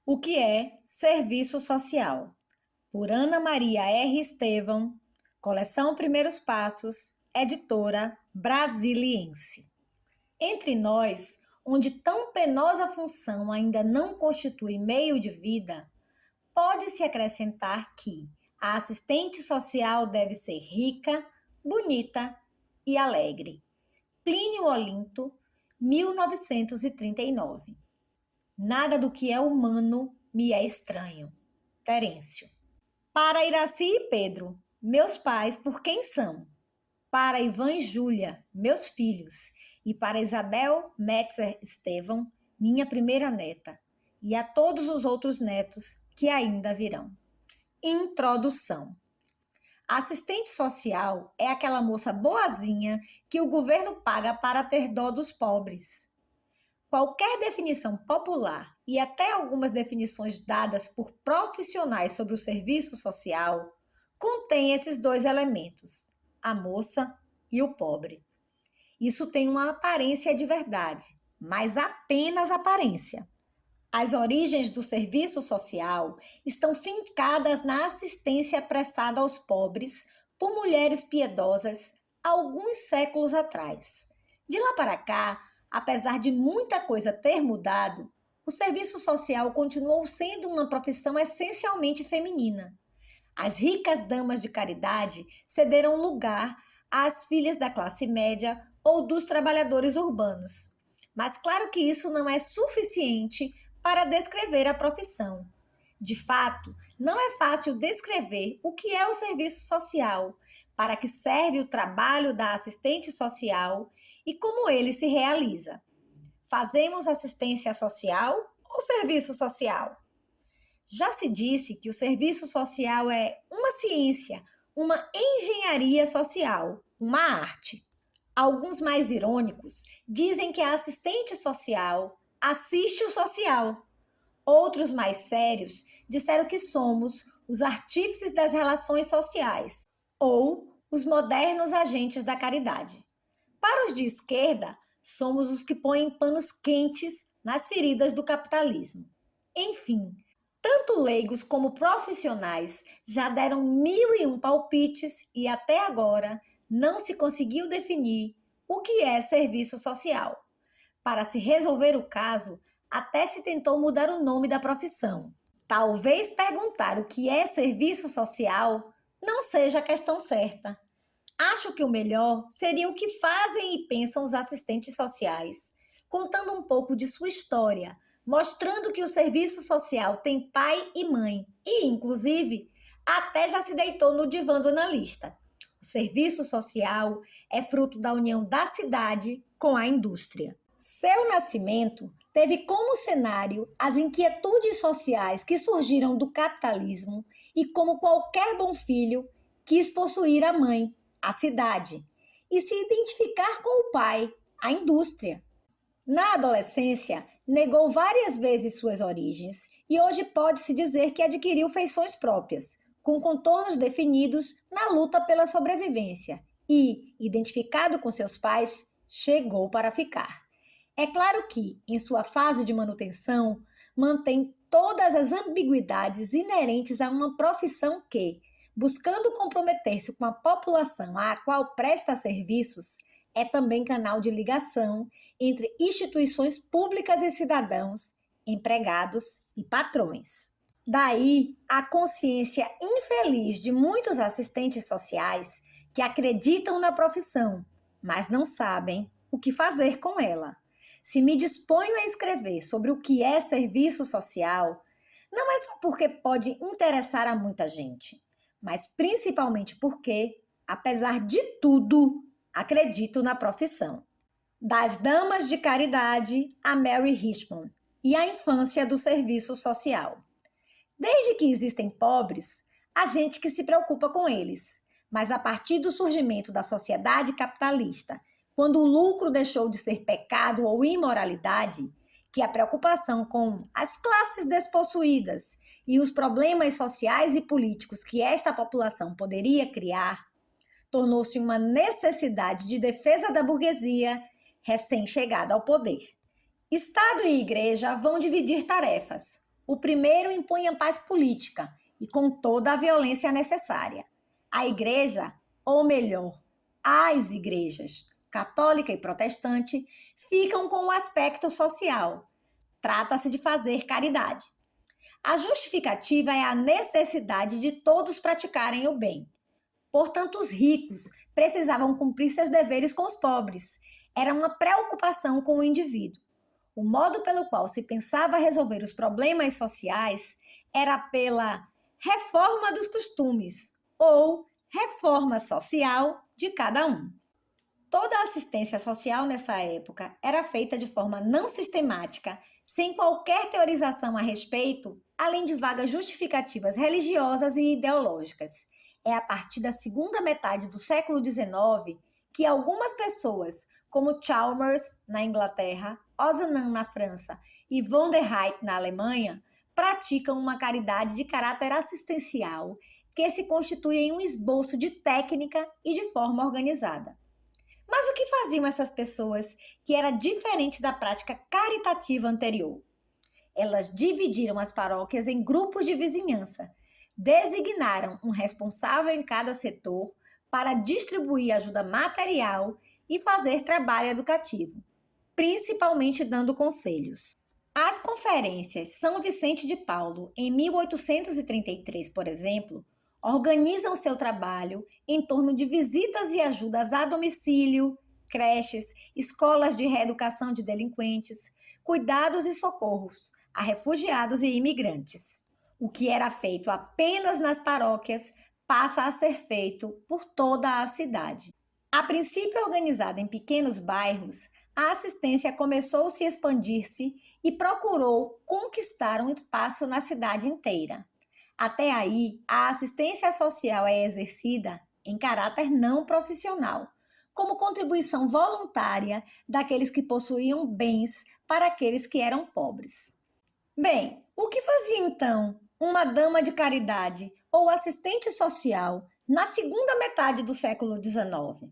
O que é serviço social? Por Ana Maria R. Estevão, coleção Primeiros Passos, editora Brasiliense. Entre nós, onde tão penosa função ainda não constitui meio de vida, pode-se acrescentar que a assistente social deve ser rica, bonita e alegre. Plínio Olinto, 1939. Nada do que é humano me é estranho. Terêncio. Para Iraci e Pedro, meus pais, por quem são? Para Ivan e Júlia, meus filhos. E para Isabel Metzer Estevão, minha primeira neta. E a todos os outros netos que ainda virão. Introdução. A assistente social é aquela moça boazinha que o governo paga para ter dó dos pobres. Qualquer definição popular e até algumas definições dadas por profissionais sobre o serviço social contém esses dois elementos, a moça e o pobre. Isso tem uma aparência de verdade, mas apenas aparência. As origens do serviço social estão fincadas na assistência prestada aos pobres por mulheres piedosas alguns séculos atrás. De lá para cá, apesar de muita coisa ter mudado, o serviço social continuou sendo uma profissão essencialmente feminina. As ricas damas de caridade cederam lugar às filhas da classe média ou dos trabalhadores urbanos. Mas claro que isso não é suficiente para descrever a profissão. De fato, não é fácil descrever o que é o serviço social, para que serve o trabalho da assistente social e como ele se realiza. Fazemos assistência social ou serviço social? Já se disse que o serviço social é uma ciência, uma engenharia social, uma arte. Alguns mais irônicos dizem que a assistente social assiste o social. Outros mais sérios disseram que somos os artífices das relações sociais ou os modernos agentes da caridade. Para os de esquerda, somos os que põem panos quentes nas feridas do capitalismo. Enfim, tanto leigos como profissionais já deram 1001 palpites e até agora não se conseguiu definir o que é serviço social. Para se resolver o caso, até se tentou mudar o nome da profissão. Talvez perguntar o que é serviço social não seja a questão certa. Acho que o melhor seria o que fazem e pensam os assistentes sociais, contando um pouco de sua história, mostrando que o serviço social tem pai e mãe e, inclusive, até já se deitou no divã do analista. O serviço social é fruto da união da cidade com a indústria. Seu nascimento teve como cenário as inquietudes sociais que surgiram do capitalismo e, como qualquer bom filho, quis possuir a mãe, a cidade, e se identificar com o pai, a indústria. Na adolescência, negou várias vezes suas origens e hoje pode-se dizer que adquiriu feições próprias, com contornos definidos na luta pela sobrevivência e, identificado com seus pais, chegou para ficar. É claro que, em sua fase de manutenção, mantém todas as ambiguidades inerentes a uma profissão que, buscando comprometer-se com a população à qual presta serviços, é também canal de ligação entre instituições públicas e cidadãos, empregados e patrões. Daí a consciência infeliz de muitos assistentes sociais que acreditam na profissão, mas não sabem o que fazer com ela. Se me disponho a escrever sobre o que é serviço social, não é só porque pode interessar a muita gente, mas principalmente porque, apesar de tudo, acredito na profissão. Das damas de caridade a Mary Richmond e a infância do serviço social. Desde que existem pobres, há gente que se preocupa com eles, mas a partir do surgimento da sociedade capitalista, quando o lucro deixou de ser pecado ou imoralidade, que a preocupação com as classes despossuídas e os problemas sociais e políticos que esta população poderia criar, tornou-se uma necessidade de defesa da burguesia recém-chegada ao poder. Estado e igreja vão dividir tarefas. O primeiro impunha paz política e com toda a violência necessária. A igreja, ou melhor, as igrejas, católica e protestante, ficam com o aspecto social. Trata-se de fazer caridade. A justificativa é a necessidade de todos praticarem o bem. Portanto, os ricos precisavam cumprir seus deveres com os pobres. Era uma preocupação com o indivíduo. O modo pelo qual se pensava resolver os problemas sociais era pela reforma dos costumes ou reforma social de cada um. Toda a assistência social nessa época era feita de forma não sistemática, sem qualquer teorização a respeito, além de vagas justificativas religiosas e ideológicas. É a partir da segunda metade do século XIX que algumas pessoas, como Chalmers, na Inglaterra, Ozanam, na França, e von der Heydt, na Alemanha, praticam uma caridade de caráter assistencial que se constitui em um esboço de técnica e de forma organizada. Mas o que faziam essas pessoas que era diferente da prática caritativa anterior? Elas dividiram as paróquias em grupos de vizinhança, designaram um responsável em cada setor para distribuir ajuda material e fazer trabalho educativo, principalmente dando conselhos. As conferências São Vicente de Paulo, em 1833, por exemplo, organizam seu trabalho em torno de visitas e ajudas a domicílio, creches, escolas de reeducação de delinquentes, cuidados e socorros a refugiados e imigrantes. O que era feito apenas nas paróquias passa a ser feito por toda a cidade. A princípio organizada em pequenos bairros, a assistência começou a se expandir-se e procurou conquistar um espaço na cidade inteira. Até aí, a assistência social é exercida em caráter não profissional, como contribuição voluntária daqueles que possuíam bens para aqueles que eram pobres. Bem, o que fazia então uma dama de caridade ou assistente social na segunda metade do século XIX?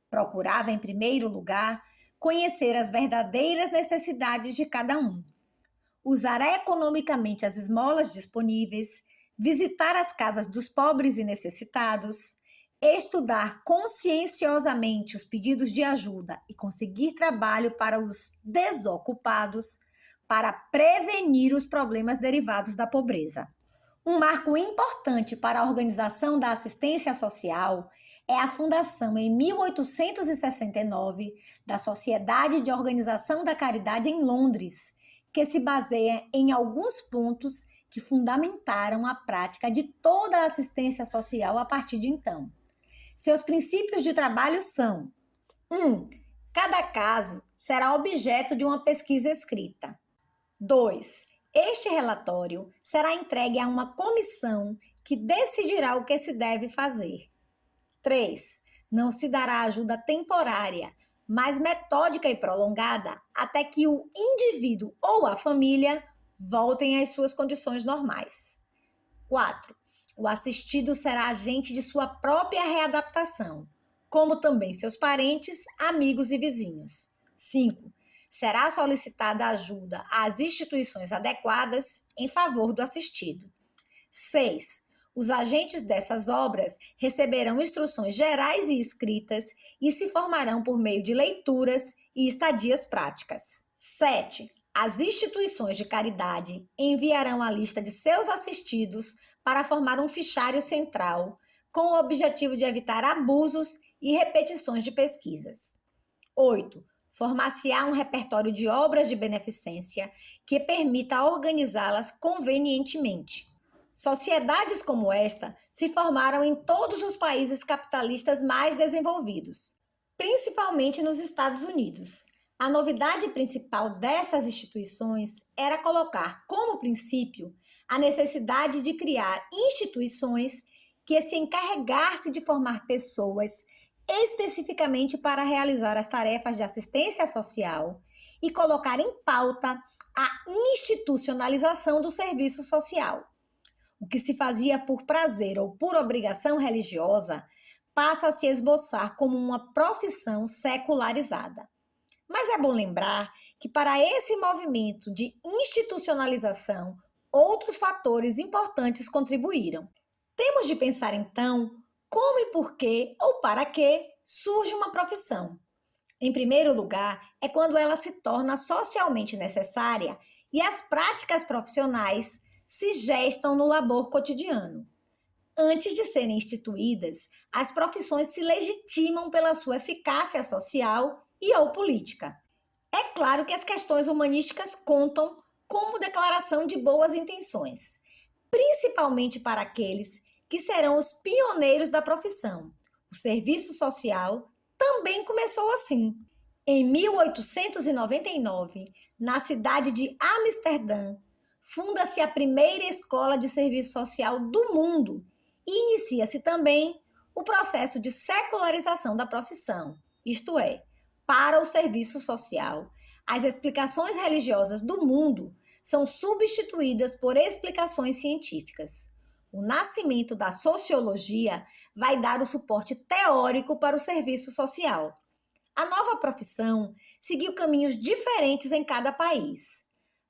Procurava, em primeiro lugar, conhecer as verdadeiras necessidades de cada um, usar economicamente as esmolas disponíveis, visitar as casas dos pobres e necessitados, estudar conscienciosamente os pedidos de ajuda e conseguir trabalho para os desocupados, para prevenir os problemas derivados da pobreza. Um marco importante para a organização da assistência social é a fundação em 1869 da Sociedade de Organização da Caridade em Londres, que se baseia em alguns pontos que fundamentaram a prática de toda a assistência social a partir de então. Seus princípios de trabalho são: 1. Cada caso será objeto de uma pesquisa escrita. 2. Este relatório será entregue a uma comissão que decidirá o que se deve fazer. 3. Não se dará ajuda temporária, mas metódica e prolongada até que o indivíduo ou a família voltem às suas condições normais. 4. O assistido será agente de sua própria readaptação, como também seus parentes, amigos e vizinhos. 5. Será solicitada ajuda às instituições adequadas em favor do assistido. 6. Os agentes dessas obras receberão instruções gerais e escritas e se formarão por meio de leituras e estadias práticas. 7. As instituições de caridade enviarão a lista de seus assistidos para formar um fichário central, com o objetivo de evitar abusos e repetições de pesquisas. 8. Formar-se-á um repertório de obras de beneficência que permita organizá-las convenientemente. Sociedades como esta se formaram em todos os países capitalistas mais desenvolvidos, principalmente nos Estados Unidos. A novidade principal dessas instituições era colocar como princípio a necessidade de criar instituições que se encarregassem de formar pessoas especificamente para realizar as tarefas de assistência social e colocar em pauta a institucionalização do serviço social. O que se fazia por prazer ou por obrigação religiosa passa a se esboçar como uma profissão secularizada. Mas é bom lembrar que para esse movimento de institucionalização outros fatores importantes contribuíram. Temos de pensar então como e por que ou para que surge uma profissão. Em primeiro lugar, é quando ela se torna socialmente necessária e as práticas profissionais se gestam no labor cotidiano. Antes de serem instituídas, as profissões se legitimam pela sua eficácia social e ou política. É claro que as questões humanísticas contam como declaração de boas intenções, principalmente para aqueles que serão os pioneiros da profissão. O serviço social também começou assim. Em 1899, na cidade de Amsterdã, funda-se a primeira escola de serviço social do mundo e inicia-se também o processo de secularização da profissão, isto é, para o serviço social, as explicações religiosas do mundo são substituídas por explicações científicas. O nascimento da sociologia vai dar o suporte teórico para o serviço social. A nova profissão seguiu caminhos diferentes em cada país.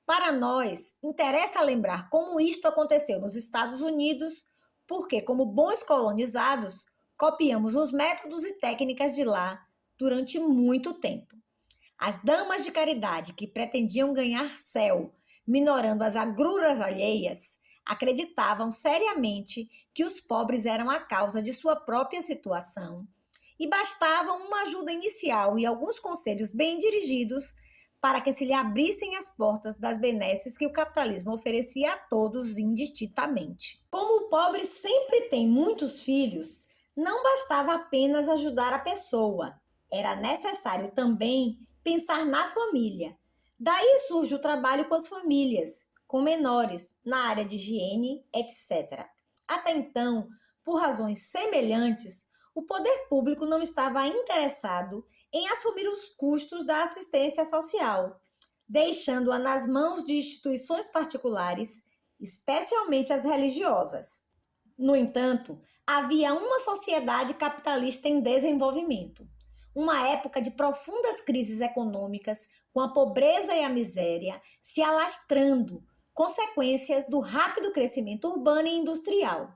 Para nós, interessa lembrar como isto aconteceu nos Estados Unidos, porque, como bons colonizados, copiamos os métodos e técnicas de lá durante muito tempo. As damas de caridade que pretendiam ganhar céu, minorando as agruras alheias, acreditavam seriamente que os pobres eram a causa de sua própria situação e bastava uma ajuda inicial e alguns conselhos bem dirigidos para que se lhe abrissem as portas das benesses que o capitalismo oferecia a todos indistintamente. Como o pobre sempre tem muitos filhos, não bastava apenas ajudar a pessoa, era necessário também pensar na família. Daí surge o trabalho com as famílias, com menores, na área de higiene, etc. Até então, por razões semelhantes, o poder público não estava interessado em assumir os custos da assistência social, deixando-a nas mãos de instituições particulares, especialmente as religiosas. No entanto, havia uma sociedade capitalista em desenvolvimento, uma época de profundas crises econômicas, com a pobreza e a miséria se alastrando, consequências do rápido crescimento urbano e industrial.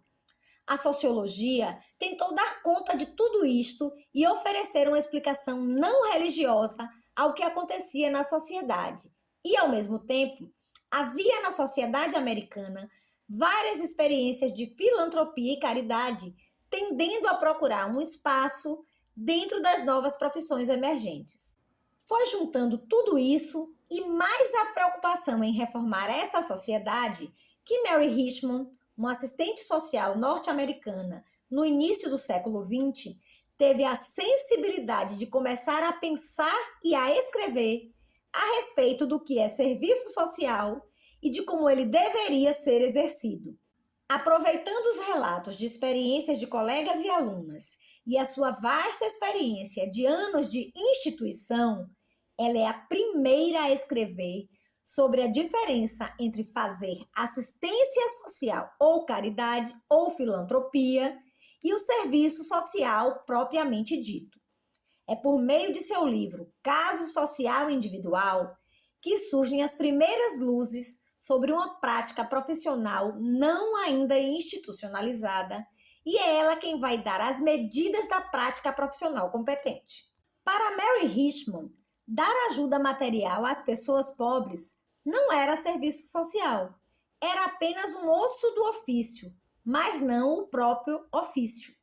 A sociologia tentou dar conta de tudo isto e oferecer uma explicação não religiosa ao que acontecia na sociedade. E, ao mesmo tempo, havia na sociedade americana várias experiências de filantropia e caridade, tendendo a procurar um espaço dentro das novas profissões emergentes. Foi juntando tudo isso e mais a preocupação em reformar essa sociedade que Mary Richmond, uma assistente social norte-americana no início do século XX, teve a sensibilidade de começar a pensar e a escrever a respeito do que é serviço social e de como ele deveria ser exercido. Aproveitando os relatos de experiências de colegas e alunas e a sua vasta experiência de anos de instituição, ela é a primeira a escrever sobre a diferença entre fazer assistência social ou caridade ou filantropia e o serviço social propriamente dito. É por meio de seu livro Caso Social Individual que surgem as primeiras luzes sobre uma prática profissional não ainda institucionalizada, e é ela quem vai dar as medidas da prática profissional competente. Para Mary Richmond, dar ajuda material às pessoas pobres não era serviço social, era apenas um osso do ofício, mas não o próprio ofício.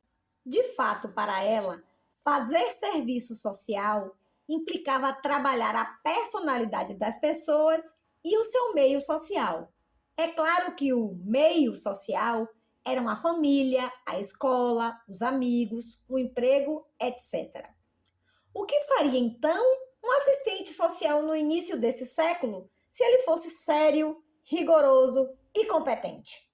De fato, para ela, fazer serviço social implicava trabalhar a personalidade das pessoas e o seu meio social. É claro que o meio social eram a família, a escola, os amigos, o emprego, etc. O que faria então um assistente social no início desse século se ele fosse sério, rigoroso e competente?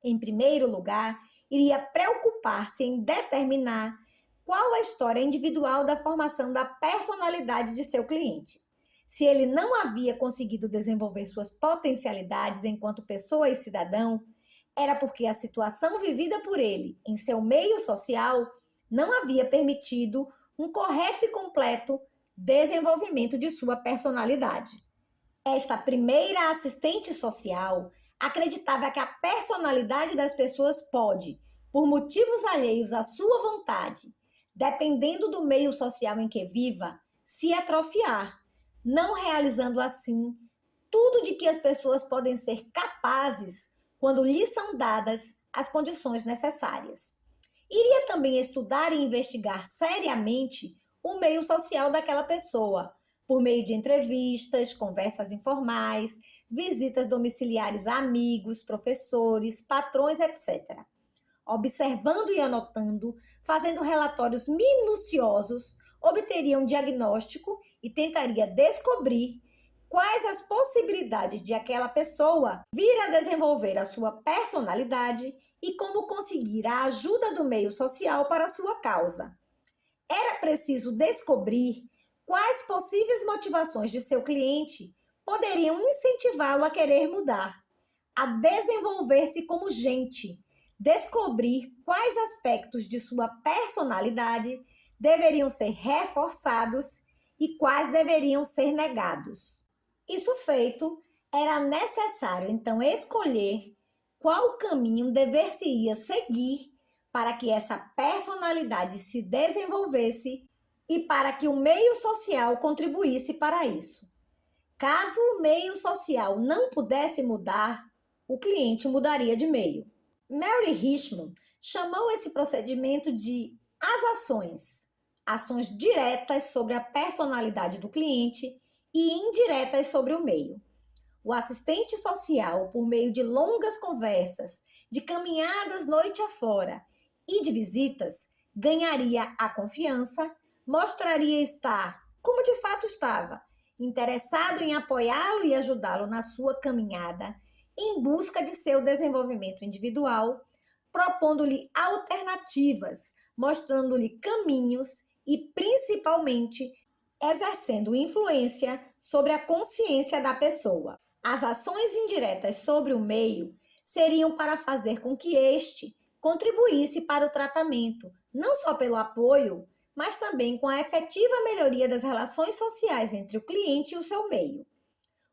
Em primeiro lugar, iria preocupar-se em determinar qual a história individual da formação da personalidade de seu cliente. Se ele não havia conseguido desenvolver suas potencialidades enquanto pessoa e cidadão, era porque a situação vivida por ele em seu meio social não havia permitido um correto e completo desenvolvimento de sua personalidade. Esta primeira assistente social Acreditava que a personalidade das pessoas pode, por motivos alheios à sua vontade, dependendo do meio social em que viva, se atrofiar, não realizando assim tudo de que as pessoas podem ser capazes quando lhes são dadas as condições necessárias. Iria também estudar e investigar seriamente o meio social daquela pessoa, por meio de entrevistas, conversas informais, visitas domiciliares a amigos, professores, patrões, etc. Observando e anotando, fazendo relatórios minuciosos, obteria um diagnóstico e tentaria descobrir quais as possibilidades de aquela pessoa vir a desenvolver a sua personalidade e como conseguir a ajuda do meio social para a sua causa. Era preciso descobrir quais possíveis motivações de seu cliente poderiam incentivá-lo a querer mudar, a desenvolver-se como gente, descobrir quais aspectos de sua personalidade deveriam ser reforçados e quais deveriam ser negados. Isso feito, era necessário então escolher qual caminho dever-se-ia seguir para que essa personalidade se desenvolvesse e para que o meio social contribuísse para isso. Caso o meio social não pudesse mudar, o cliente mudaria de meio. Mary Richmond chamou esse procedimento de as ações diretas sobre a personalidade do cliente e indiretas sobre o meio. O assistente social, por meio de longas conversas, de caminhadas noite afora e de visitas, ganharia a confiança, mostraria estar, como de fato estava, interessado em apoiá-lo e ajudá-lo na sua caminhada, em busca de seu desenvolvimento individual, propondo-lhe alternativas, mostrando-lhe caminhos e, principalmente, exercendo influência sobre a consciência da pessoa. As ações indiretas sobre o meio seriam para fazer com que este contribuísse para o tratamento, não só pelo apoio, mas também com a efetiva melhoria das relações sociais entre o cliente e o seu meio.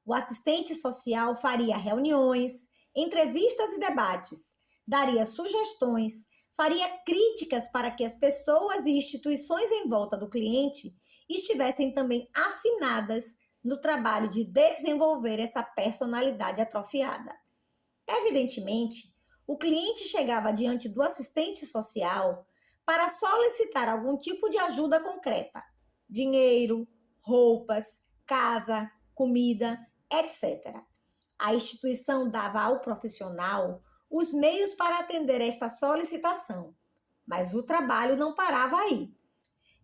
O assistente social faria reuniões, entrevistas e debates, daria sugestões, faria críticas para que as pessoas e instituições em volta do cliente estivessem também afinadas no trabalho de desenvolver essa personalidade atrofiada. Evidentemente, o cliente chegava diante do assistente social para solicitar algum tipo de ajuda concreta: dinheiro, roupas, casa, comida, etc. A instituição dava ao profissional os meios para atender esta solicitação, mas o trabalho não parava aí.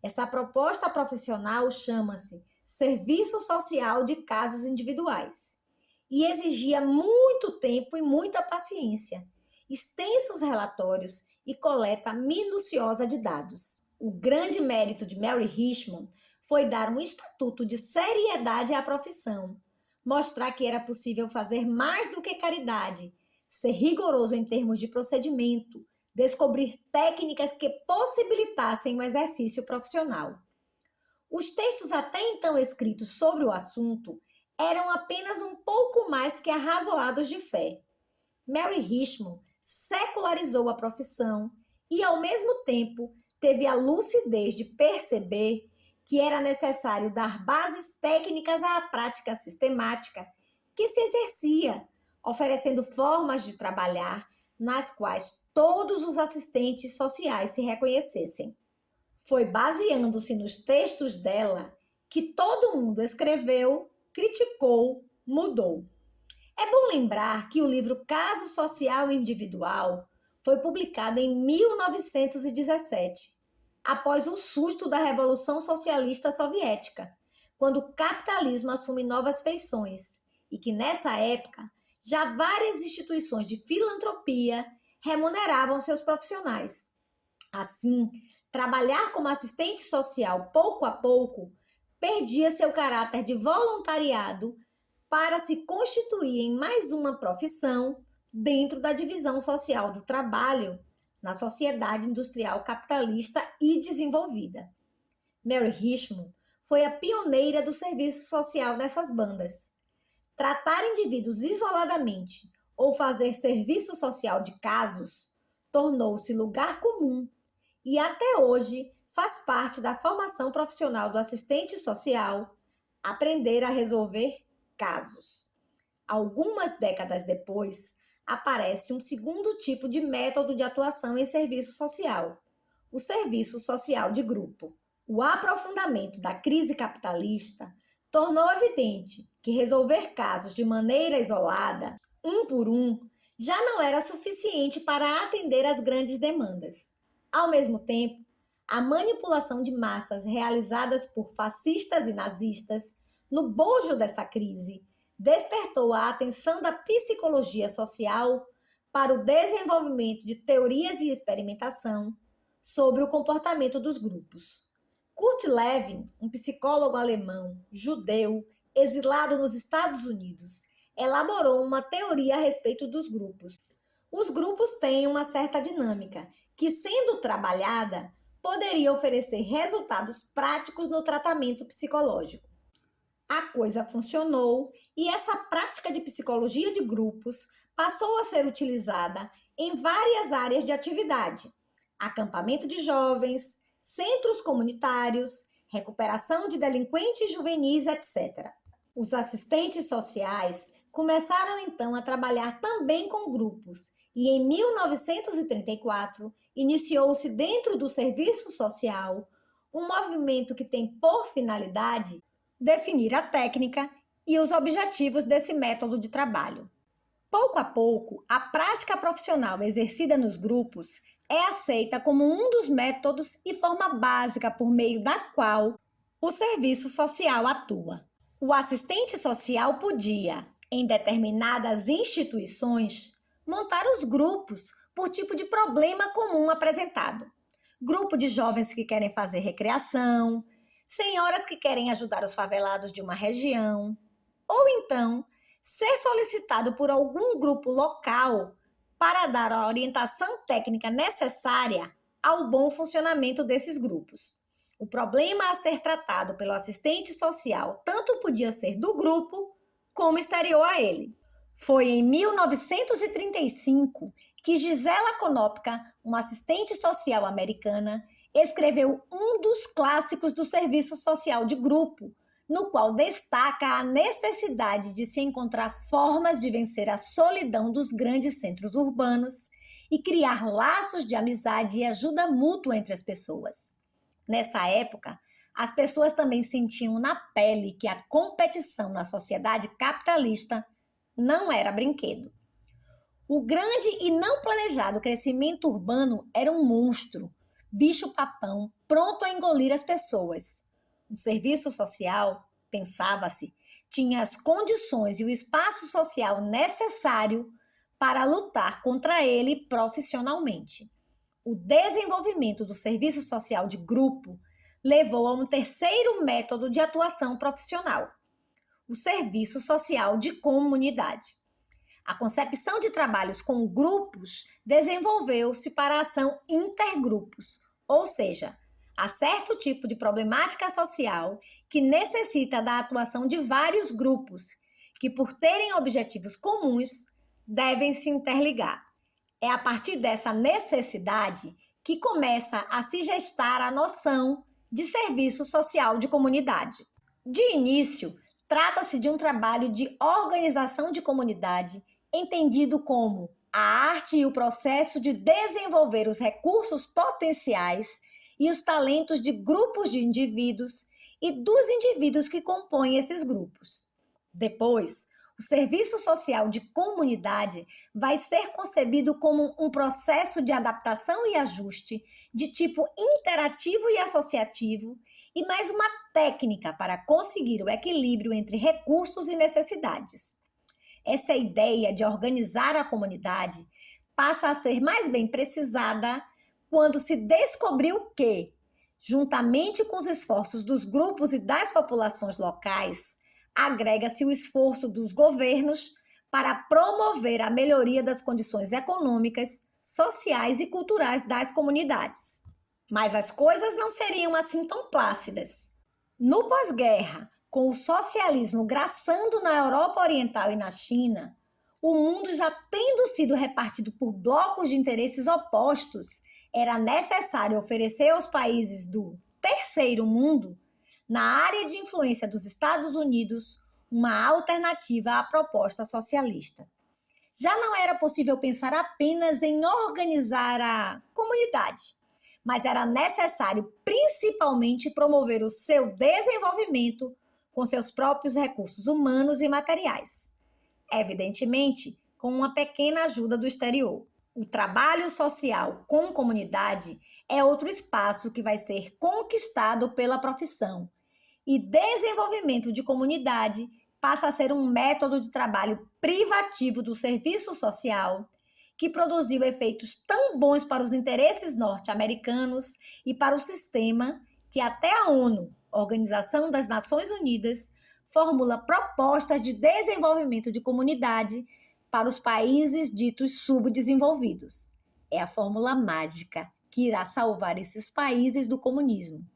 Essa proposta profissional chama-se Serviço Social de Casos Individuais e exigia muito tempo e muita paciência, extensos relatórios e coleta minuciosa de dados. O grande mérito de Mary Richmond foi dar um estatuto de seriedade à profissão, mostrar que era possível fazer mais do que caridade, ser rigoroso em termos de procedimento, descobrir técnicas que possibilitassem o exercício profissional. Os textos até então escritos sobre o assunto eram apenas um pouco mais que arrazoados de fé. Mary Richmond secularizou a profissão e, ao mesmo tempo, teve a lucidez de perceber que era necessário dar bases técnicas à prática sistemática que se exercia, oferecendo formas de trabalhar nas quais todos os assistentes sociais se reconhecessem. Foi baseando-se nos textos dela que todo mundo escreveu, criticou, mudou. É bom lembrar que o livro Caso Social Individual foi publicado em 1917, após o susto da Revolução Socialista Soviética, quando o capitalismo assume novas feições, e que nessa época já várias instituições de filantropia remuneravam seus profissionais. Assim, trabalhar como assistente social pouco a pouco perdia seu caráter de voluntariado para se constituir em mais uma profissão dentro da divisão social do trabalho na sociedade industrial capitalista e desenvolvida. Mary Richmond foi a pioneira do serviço social nessas bandas. Tratar indivíduos isoladamente ou fazer serviço social de casos tornou-se lugar comum e até hoje faz parte da formação profissional do assistente social aprender a resolver casos. Algumas décadas depois, aparece um segundo tipo de método de atuação em serviço social, o serviço social de grupo. O aprofundamento da crise capitalista tornou evidente que resolver casos de maneira isolada, um por um, já não era suficiente para atender às grandes demandas. Ao mesmo tempo, a manipulação de massas realizadas por fascistas e nazistas, no bojo dessa crise, despertou a atenção da psicologia social para o desenvolvimento de teorias e experimentação sobre o comportamento dos grupos. Kurt Lewin, um psicólogo alemão, judeu, exilado nos Estados Unidos, elaborou uma teoria a respeito dos grupos. Os grupos têm uma certa dinâmica que, sendo trabalhada, poderia oferecer resultados práticos no tratamento psicológico. A coisa funcionou e essa prática de psicologia de grupos passou a ser utilizada em várias áreas de atividade: acampamento de jovens, centros comunitários, recuperação de delinquentes juvenis, etc. Os assistentes sociais começaram então a trabalhar também com grupos e em 1934 iniciou-se dentro do serviço social um movimento que tem por finalidade definir a técnica e os objetivos desse método de trabalho. Pouco a pouco, a prática profissional exercida nos grupos é aceita como um dos métodos e forma básica por meio da qual o serviço social atua. O assistente social podia, em determinadas instituições, montar os grupos por tipo de problema comum apresentado. Grupo de jovens que querem fazer recreação, senhoras que querem ajudar os favelados de uma região, ou então ser solicitado por algum grupo local para dar a orientação técnica necessária ao bom funcionamento desses grupos. O problema a ser tratado pelo assistente social tanto podia ser do grupo como exterior a ele. Foi em 1935 que Gisela Konopka, uma assistente social americana, escreveu um dos clássicos do serviço social de grupo, no qual destaca a necessidade de se encontrar formas de vencer a solidão dos grandes centros urbanos e criar laços de amizade e ajuda mútua entre as pessoas. Nessa época, as pessoas também sentiam na pele que a competição na sociedade capitalista não era brinquedo. O grande e não planejado crescimento urbano era um monstro, bicho-papão, pronto a engolir as pessoas. O serviço social, pensava-se, tinha as condições e o espaço social necessário para lutar contra ele profissionalmente. O desenvolvimento do serviço social de grupo levou a um terceiro método de atuação profissional: o serviço social de comunidade. A concepção de trabalhos com grupos desenvolveu-se para a ação intergrupos, ou seja, há certo tipo de problemática social que necessita da atuação de vários grupos, que por terem objetivos comuns, devem se interligar. É a partir dessa necessidade que começa a se gestar a noção de serviço social de comunidade. De início, trata-se de um trabalho de organização de comunidade, entendido como a arte e o processo de desenvolver os recursos potenciais e os talentos de grupos de indivíduos e dos indivíduos que compõem esses grupos. Depois, o serviço social de comunidade vai ser concebido como um processo de adaptação e ajuste de tipo interativo e associativo e mais uma técnica para conseguir o equilíbrio entre recursos e necessidades. Essa ideia de organizar a comunidade passa a ser mais bem precisada quando se descobriu que, juntamente com os esforços dos grupos e das populações locais, agrega-se o esforço dos governos para promover a melhoria das condições econômicas, sociais e culturais das comunidades. Mas as coisas não seriam assim tão plácidas. No pós-guerra, com o socialismo graçando na Europa Oriental e na China, O mundo já tendo sido repartido por blocos de interesses opostos, era necessário oferecer aos países do terceiro mundo, na área de influência dos Estados Unidos, uma alternativa à proposta socialista. Já não era possível pensar apenas em organizar a comunidade, mas era necessário principalmente promover o seu desenvolvimento com seus próprios recursos humanos e materiais. Evidentemente, com uma pequena ajuda do exterior. O trabalho social com comunidade é outro espaço que vai ser conquistado pela profissão. E desenvolvimento de comunidade passa a ser um método de trabalho privativo do serviço social que produziu efeitos tão bons para os interesses norte-americanos e para o sistema que até a ONU, Organização das Nações Unidas, formula propostas de desenvolvimento de comunidade para os países ditos subdesenvolvidos. É a fórmula mágica que irá salvar esses países do comunismo,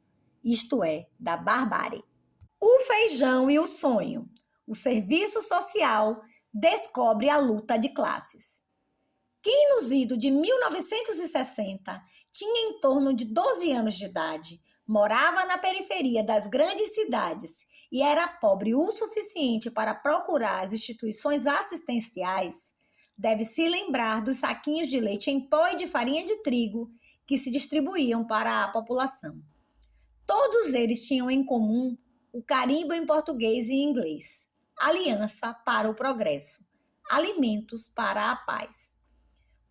isto é, da barbárie. O feijão e o sonho. O serviço social descobre a luta de classes. Quem nos idos de 1960 tinha em torno de 12 anos de idade, morava na periferia das grandes cidades e era pobre o suficiente para procurar as instituições assistenciais, deve se lembrar dos saquinhos de leite em pó e de farinha de trigo que se distribuíam para a população. Todos eles tinham em comum o carimbo em português e inglês: Aliança para o Progresso, alimentos para a paz.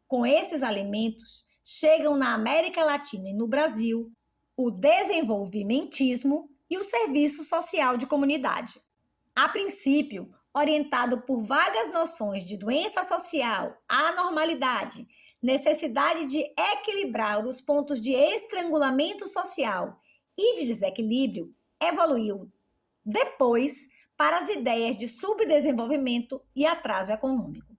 Com esses alimentos, chegam na América Latina e no Brasil o desenvolvimentismo e o serviço social de comunidade. A princípio, orientado por vagas noções de doença social, anormalidade, necessidade de equilibrar os pontos de estrangulamento social e de desequilíbrio, evoluiu depois para as ideias de subdesenvolvimento e atraso econômico.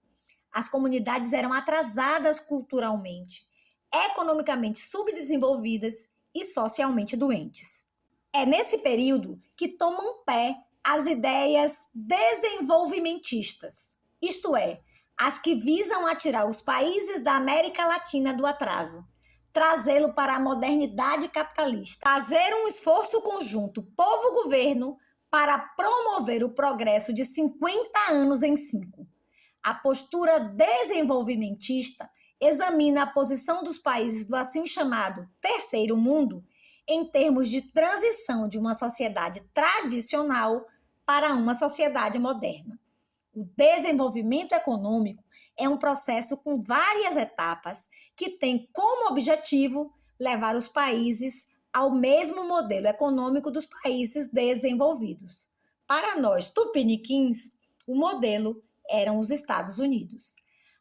As comunidades eram atrasadas culturalmente, economicamente subdesenvolvidas e socialmente doentes. É nesse período que tomam pé as ideias desenvolvimentistas, isto é, as que visam atirar os países da América Latina do atraso, trazê-lo para a modernidade capitalista, fazer um esforço conjunto povo-governo para promover o progresso de 50 anos em 5. A postura desenvolvimentista examina a posição dos países do assim chamado terceiro mundo em termos de transição de uma sociedade tradicional para uma sociedade moderna. O desenvolvimento econômico é um processo com várias etapas que tem como objetivo levar os países ao mesmo modelo econômico dos países desenvolvidos. Para nós tupiniquins, o modelo eram os Estados Unidos.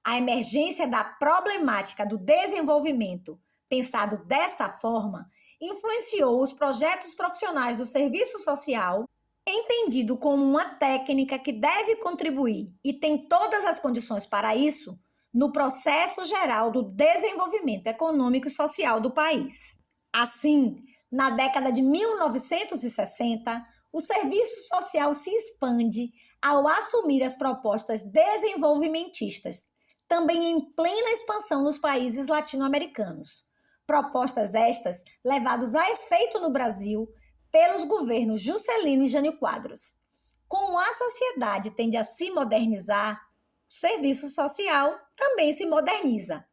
A emergência da problemática do desenvolvimento, pensado dessa forma, influenciou os projetos profissionais do serviço social, entendido como uma técnica que deve contribuir e tem todas as condições para isso no processo geral do desenvolvimento econômico e social do país. Assim, na década de 1960, o serviço social se expande ao assumir as propostas desenvolvimentistas, também em plena expansão nos países latino-americanos. Propostas estas levadas a efeito no Brasil pelos governos Juscelino e Jânio Quadros. Como a sociedade tende a se modernizar, o serviço social também se moderniza.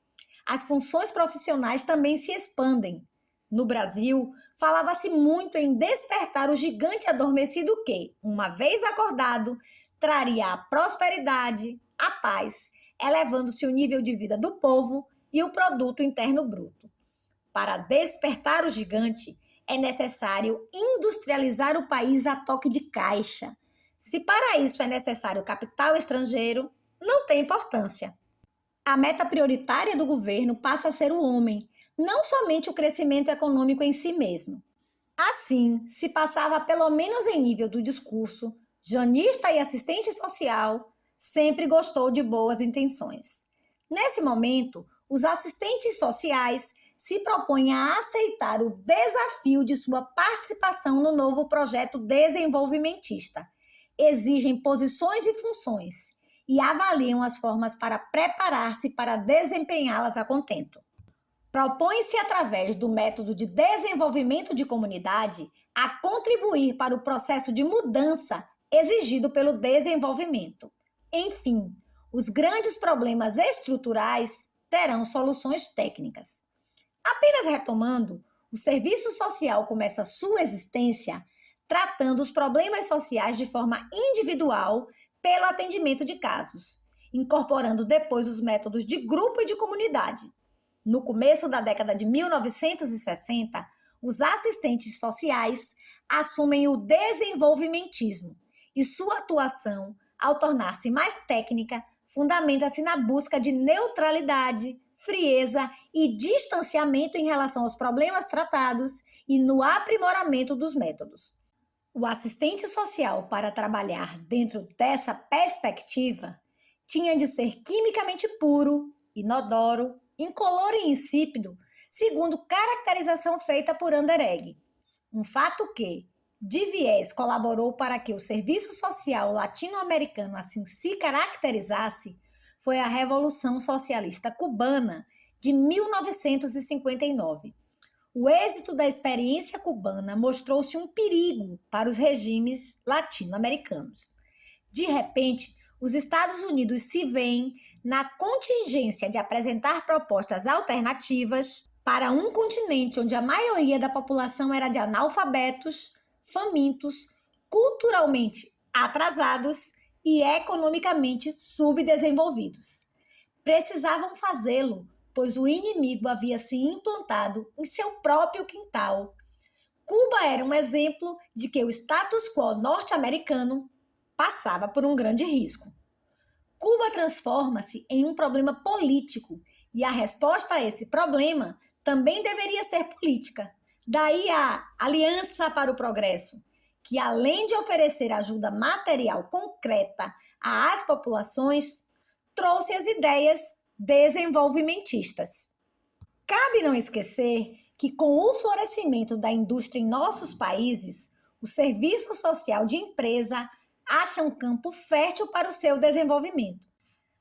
As funções profissionais também se expandem. No Brasil, falava-se muito em despertar o gigante adormecido que, uma vez acordado, traria a prosperidade, a paz, elevando-se o nível de vida do povo e o produto interno bruto. Para despertar o gigante, é necessário industrializar o país a toque de caixa. Se para isso é necessário capital estrangeiro, não tem importância. A meta prioritária do governo passa a ser o homem, não somente o crescimento econômico em si mesmo. Assim, se passava pelo menos em nível do discurso, janista e assistente social sempre gostou de boas intenções. Nesse momento, os assistentes sociais se propõem a aceitar o desafio de sua participação no novo projeto desenvolvimentista. Exigem posições e funções e avaliam as formas para preparar-se para desempenhá-las a contento. Propõe-se, através do método de desenvolvimento de comunidade, a contribuir para o processo de mudança exigido pelo desenvolvimento. Enfim, os grandes problemas estruturais terão soluções técnicas. Apenas retomando, o serviço social começa sua existência tratando os problemas sociais de forma individual pelo atendimento de casos, incorporando depois os métodos de grupo e de comunidade. No começo da década de 1960, os assistentes sociais assumem o desenvolvimentismo e sua atuação, ao tornar-se mais técnica, fundamenta-se na busca de neutralidade, frieza e distanciamento em relação aos problemas tratados e no aprimoramento dos métodos. O assistente social, para trabalhar dentro dessa perspectiva, tinha de ser quimicamente puro, inodoro, incolor e insípido, segundo caracterização feita por Anderegg. Um fato que, de viés, colaborou para que o serviço social latino-americano assim se caracterizasse foi a Revolução Socialista Cubana de 1959. O êxito da experiência cubana mostrou-se um perigo para os regimes latino-americanos. De repente, os Estados Unidos se veem na contingência de apresentar propostas alternativas para um continente onde a maioria da população era de analfabetos, famintos, culturalmente atrasados e economicamente subdesenvolvidos. Precisavam fazê-lo, pois o inimigo havia se implantado em seu próprio quintal. Cuba era um exemplo de que o status quo norte-americano passava por um grande risco. Cuba transforma-se em um problema político e a resposta a esse problema também deveria ser política. Daí a Aliança para o Progresso, que além de oferecer ajuda material concreta às populações, trouxe as ideias desenvolvimentistas. Cabe não esquecer que com o florescimento da indústria em nossos países, o serviço social de empresa acha um campo fértil para o seu desenvolvimento.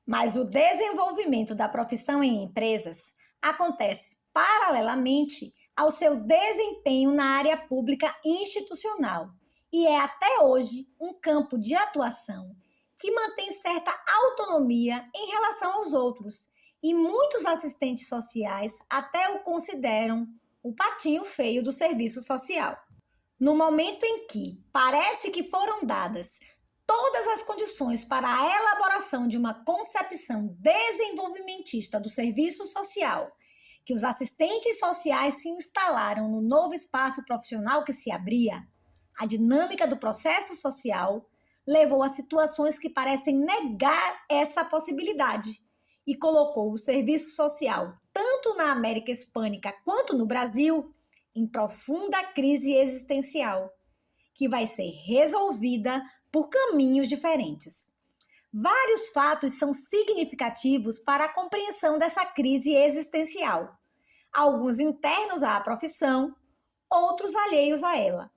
Mas o desenvolvimento da profissão em empresas acontece paralelamente ao seu desempenho na área pública institucional e é até hoje um campo de atuação que mantém certa autonomia em relação aos outros e muitos assistentes sociais até o consideram o patinho feio do serviço social. No momento em que parece que foram dadas todas as condições para a elaboração de uma concepção desenvolvimentista do serviço social, que os assistentes sociais se instalaram no novo espaço profissional que se abria, a dinâmica do processo social levou a situações que parecem negar essa possibilidade e colocou o serviço social, tanto na América Hispânica quanto no Brasil, em profunda crise existencial, que vai ser resolvida por caminhos diferentes. Vários fatos são significativos para a compreensão dessa crise existencial, alguns internos à profissão, outros alheios a ela.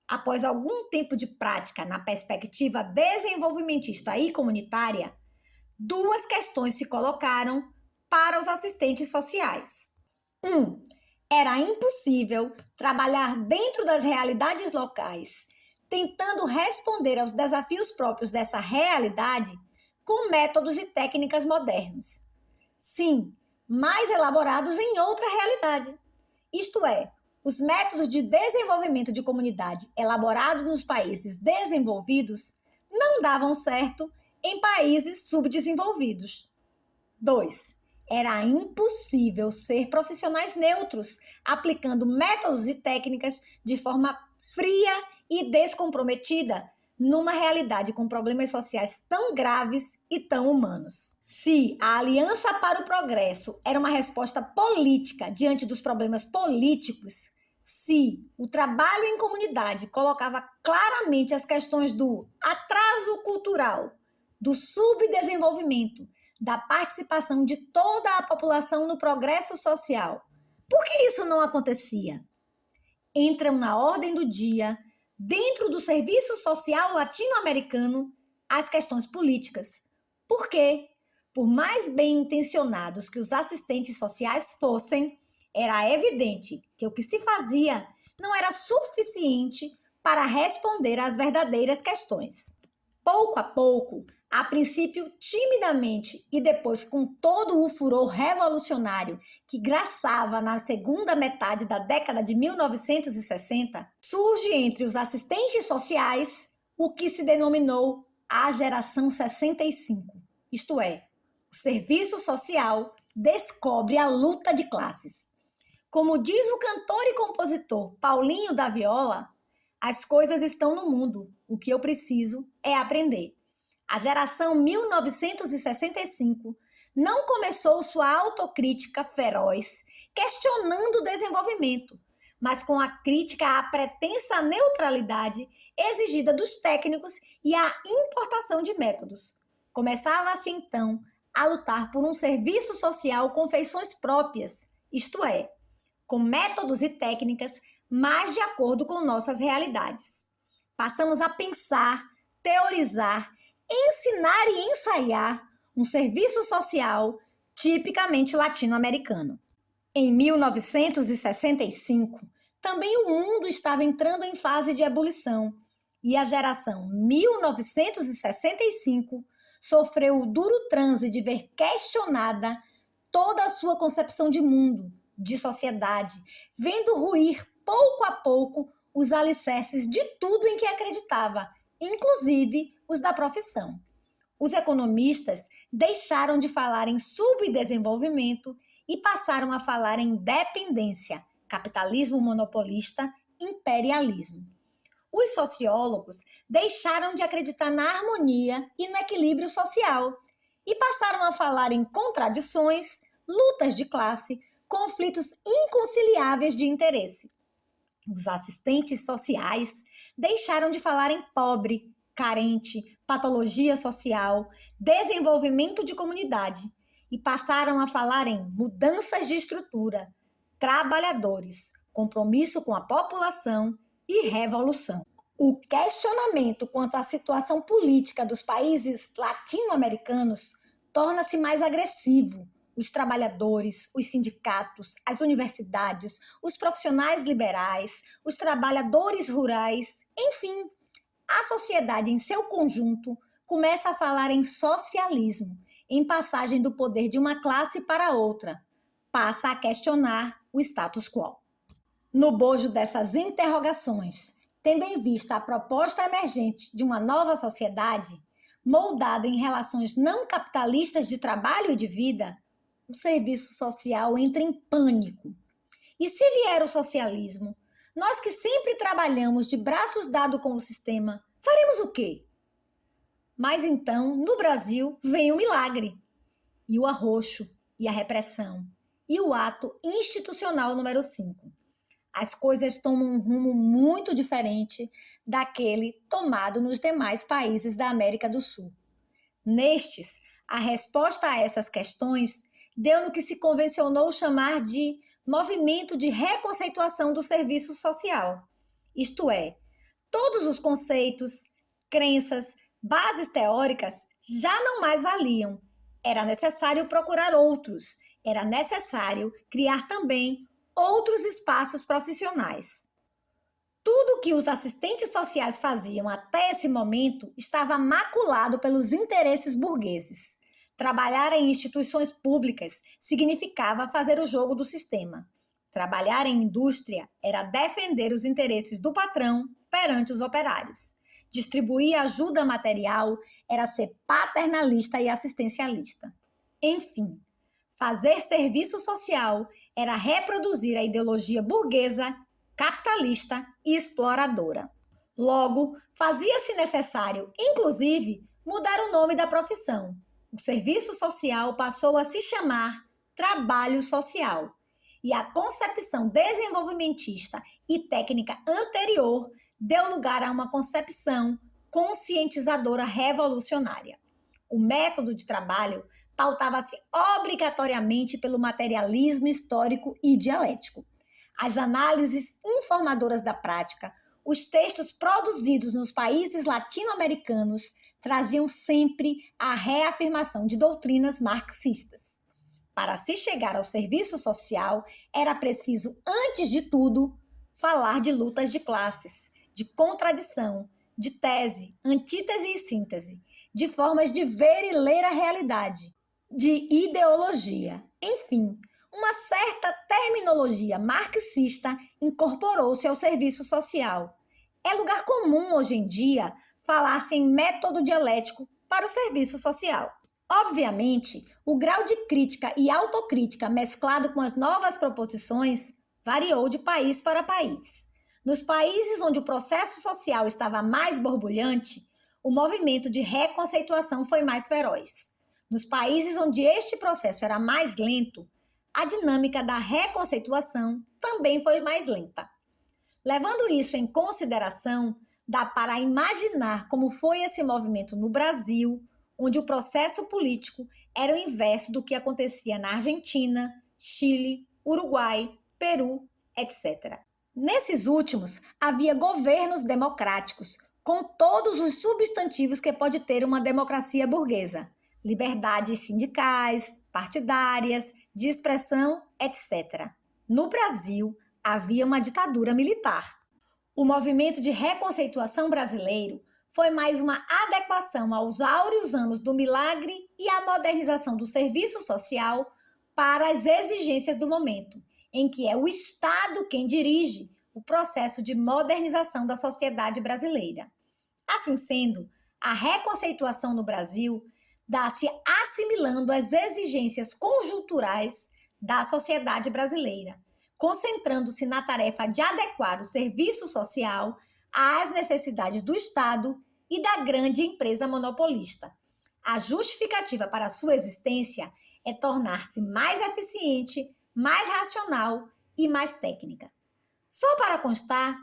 Após algum tempo de prática na perspectiva desenvolvimentista e comunitária, duas questões se colocaram para os assistentes sociais. 1. Era impossível trabalhar dentro das realidades locais, tentando responder aos desafios próprios dessa realidade com métodos e técnicas modernos. Sim, mais elaborados em outra realidade. Isto é, os métodos de desenvolvimento de comunidade elaborados nos países desenvolvidos não davam certo em países subdesenvolvidos. 2. Era impossível ser profissionais neutros, aplicando métodos e técnicas de forma fria e descomprometida numa realidade com problemas sociais tão graves e tão humanos. Se a Aliança para o Progresso era uma resposta política diante dos problemas políticos, se o trabalho em comunidade colocava claramente as questões do atraso cultural, do subdesenvolvimento, da participação de toda a população no progresso social, por que isso não acontecia? Entram na ordem do dia, dentro do serviço social latino-americano, as questões políticas. Por quê? Por mais bem intencionados que os assistentes sociais fossem, era evidente que o que se fazia não era suficiente para responder às verdadeiras questões. Pouco a pouco, a princípio timidamente e depois com todo o furor revolucionário que graçava na segunda metade da década de 1960, surge entre os assistentes sociais o que se denominou a Geração 65, isto é, o serviço social descobre a luta de classes. Como diz o cantor e compositor Paulinho da Viola, as coisas estão no mundo, o que eu preciso é aprender. A geração 1965 não começou sua autocrítica feroz, questionando o desenvolvimento, mas com a crítica à pretensa neutralidade exigida dos técnicos e à importação de métodos. Começava-se, então, a lutar por um serviço social com feições próprias, isto é, com métodos e técnicas mais de acordo com nossas realidades. Passamos a pensar, teorizar, ensinar e ensaiar um serviço social tipicamente latino-americano. Em 1965, também o mundo estava entrando em fase de ebulição e a geração 1965 sofreu o duro transe de ver questionada toda a sua concepção de mundo, de sociedade, vendo ruir pouco a pouco os alicerces de tudo em que acreditava, inclusive os da profissão. Os economistas deixaram de falar em subdesenvolvimento e passaram a falar em dependência, capitalismo monopolista, imperialismo. Os sociólogos deixaram de acreditar na harmonia e no equilíbrio social e passaram a falar em contradições, lutas de classe, conflitos inconciliáveis de interesse. Os assistentes sociais deixaram de falar em pobre, carente, patologia social, desenvolvimento de comunidade e passaram a falar em mudanças de estrutura, trabalhadores, compromisso com a população e revolução. O questionamento quanto à situação política dos países latino-americanos torna-se mais agressivo. Os trabalhadores, os sindicatos, as universidades, os profissionais liberais, os trabalhadores rurais, enfim, a sociedade em seu conjunto começa a falar em socialismo, em passagem do poder de uma classe para outra, passa a questionar o status quo. No bojo dessas interrogações, tendo em vista a proposta emergente de uma nova sociedade, moldada em relações não capitalistas de trabalho e de vida, o serviço social entra em pânico. E se vier o socialismo, nós que sempre trabalhamos de braços dados com o sistema, faremos o quê? Mas então, no Brasil, vem o milagre, e o arroxo, e a repressão, e o ato institucional número 5. As coisas tomam um rumo muito diferente daquele tomado nos demais países da América do Sul. Nestes, a resposta a essas questões deu no que se convencionou chamar de movimento de reconceituação do serviço social. Isto é, todos os conceitos, crenças, bases teóricas já não mais valiam. Era necessário procurar outros, era necessário criar também outros espaços profissionais. Tudo que os assistentes sociais faziam até esse momento estava maculado pelos interesses burgueses. Trabalhar em instituições públicas significava fazer o jogo do sistema. Trabalhar em indústria era defender os interesses do patrão perante os operários. Distribuir ajuda material era ser paternalista e assistencialista. Enfim, fazer serviço social era reproduzir a ideologia burguesa, capitalista e exploradora. Logo, fazia-se necessário, inclusive, mudar o nome da profissão. O serviço social passou a se chamar trabalho social. E a concepção desenvolvimentista e técnica anterior deu lugar a uma concepção conscientizadora revolucionária. O método de trabalho pautava-se obrigatoriamente pelo materialismo histórico e dialético. As análises informadoras da prática, os textos produzidos nos países latino-americanos traziam sempre a reafirmação de doutrinas marxistas. Para se chegar ao serviço social, era preciso, antes de tudo, falar de lutas de classes, de contradição, de tese, antítese e síntese, de formas de ver e ler a realidade, de ideologia. Enfim, uma certa terminologia marxista incorporou-se ao serviço social. É lugar comum hoje em dia falar-se em método dialético para o serviço social. Obviamente, o grau de crítica e autocrítica mesclado com as novas proposições variou de país para país. Nos países onde o processo social estava mais borbulhante, o movimento de reconceituação foi mais feroz. Nos países onde este processo era mais lento, a dinâmica da reconceituação também foi mais lenta. Levando isso em consideração, dá para imaginar como foi esse movimento no Brasil, onde o processo político era o inverso do que acontecia na Argentina, Chile, Uruguai, Peru, etc. Nesses últimos, havia governos democráticos, com todos os substantivos que pode ter uma democracia burguesa: liberdades sindicais, partidárias, de expressão, etc. No Brasil, havia uma ditadura militar. O movimento de reconceituação brasileiro foi mais uma adequação aos áureos anos do milagre e à modernização do serviço social para as exigências do momento, em que é o Estado quem dirige o processo de modernização da sociedade brasileira. Assim sendo, a reconceituação no Brasil dá-se assimilando as exigências conjunturais da sociedade brasileira, concentrando-se na tarefa de adequar o serviço social às necessidades do Estado e da grande empresa monopolista. A justificativa para a sua existência é tornar-se mais eficiente, mais racional e mais técnica. Só para constar,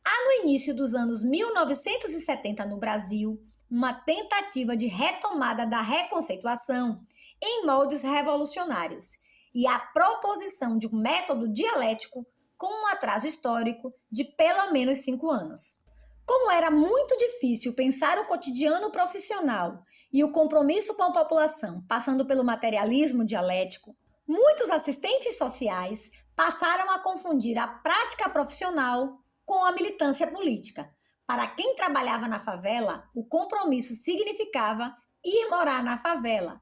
há no início dos anos 1970 no Brasil uma tentativa de retomada da reconceituação em moldes revolucionários e a proposição de um método dialético com um atraso histórico de pelo menos 5 anos. Como era muito difícil pensar o cotidiano profissional e o compromisso com a população passando pelo materialismo dialético, muitos assistentes sociais passaram a confundir a prática profissional com a militância política. Para quem trabalhava na favela, o compromisso significava ir morar na favela.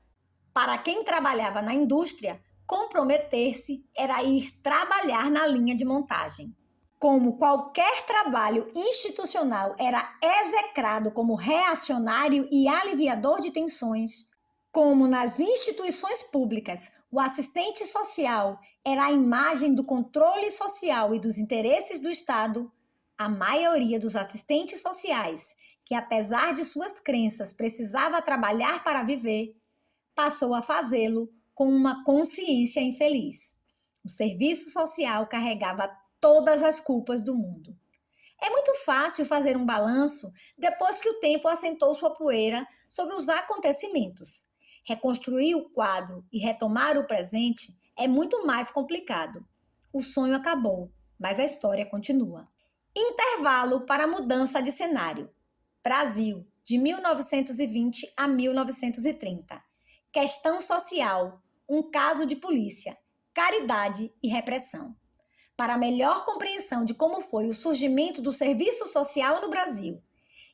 Para quem trabalhava na indústria, comprometer-se era ir trabalhar na linha de montagem. Como qualquer trabalho institucional era execrado como reacionário e aliviador de tensões, como nas instituições públicas o assistente social era a imagem do controle social e dos interesses do Estado, a maioria dos assistentes sociais, que apesar de suas crenças precisava trabalhar para viver, passou a fazê-lo com uma consciência infeliz. O serviço social carregava todas as culpas do mundo. É muito fácil fazer um balanço depois que o tempo assentou sua poeira sobre os acontecimentos. Reconstruir o quadro e retomar o presente é muito mais complicado. O sonho acabou, mas a história continua. Intervalo para mudança de cenário. Brasil, de 1920 a 1930. Questão social, um caso de polícia, caridade e repressão. Para melhor compreensão de como foi o surgimento do serviço social no Brasil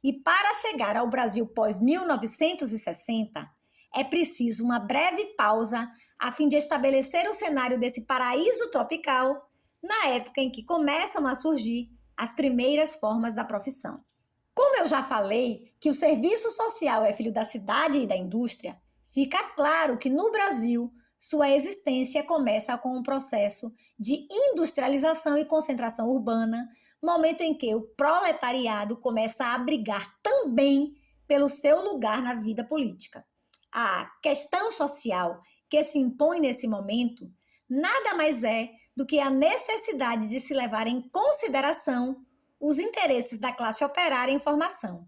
e para chegar ao Brasil pós-1960, é preciso uma breve pausa a fim de estabelecer o cenário desse paraíso tropical na época em que começam a surgir as primeiras formas da profissão. Como eu já falei que o serviço social é filho da cidade e da indústria, fica claro que no Brasil sua existência começa com um processo de industrialização e concentração urbana, momento em que o proletariado começa a brigar também pelo seu lugar na vida política. A questão social que se impõe nesse momento nada mais é do que a necessidade de se levar em consideração os interesses da classe operária em formação.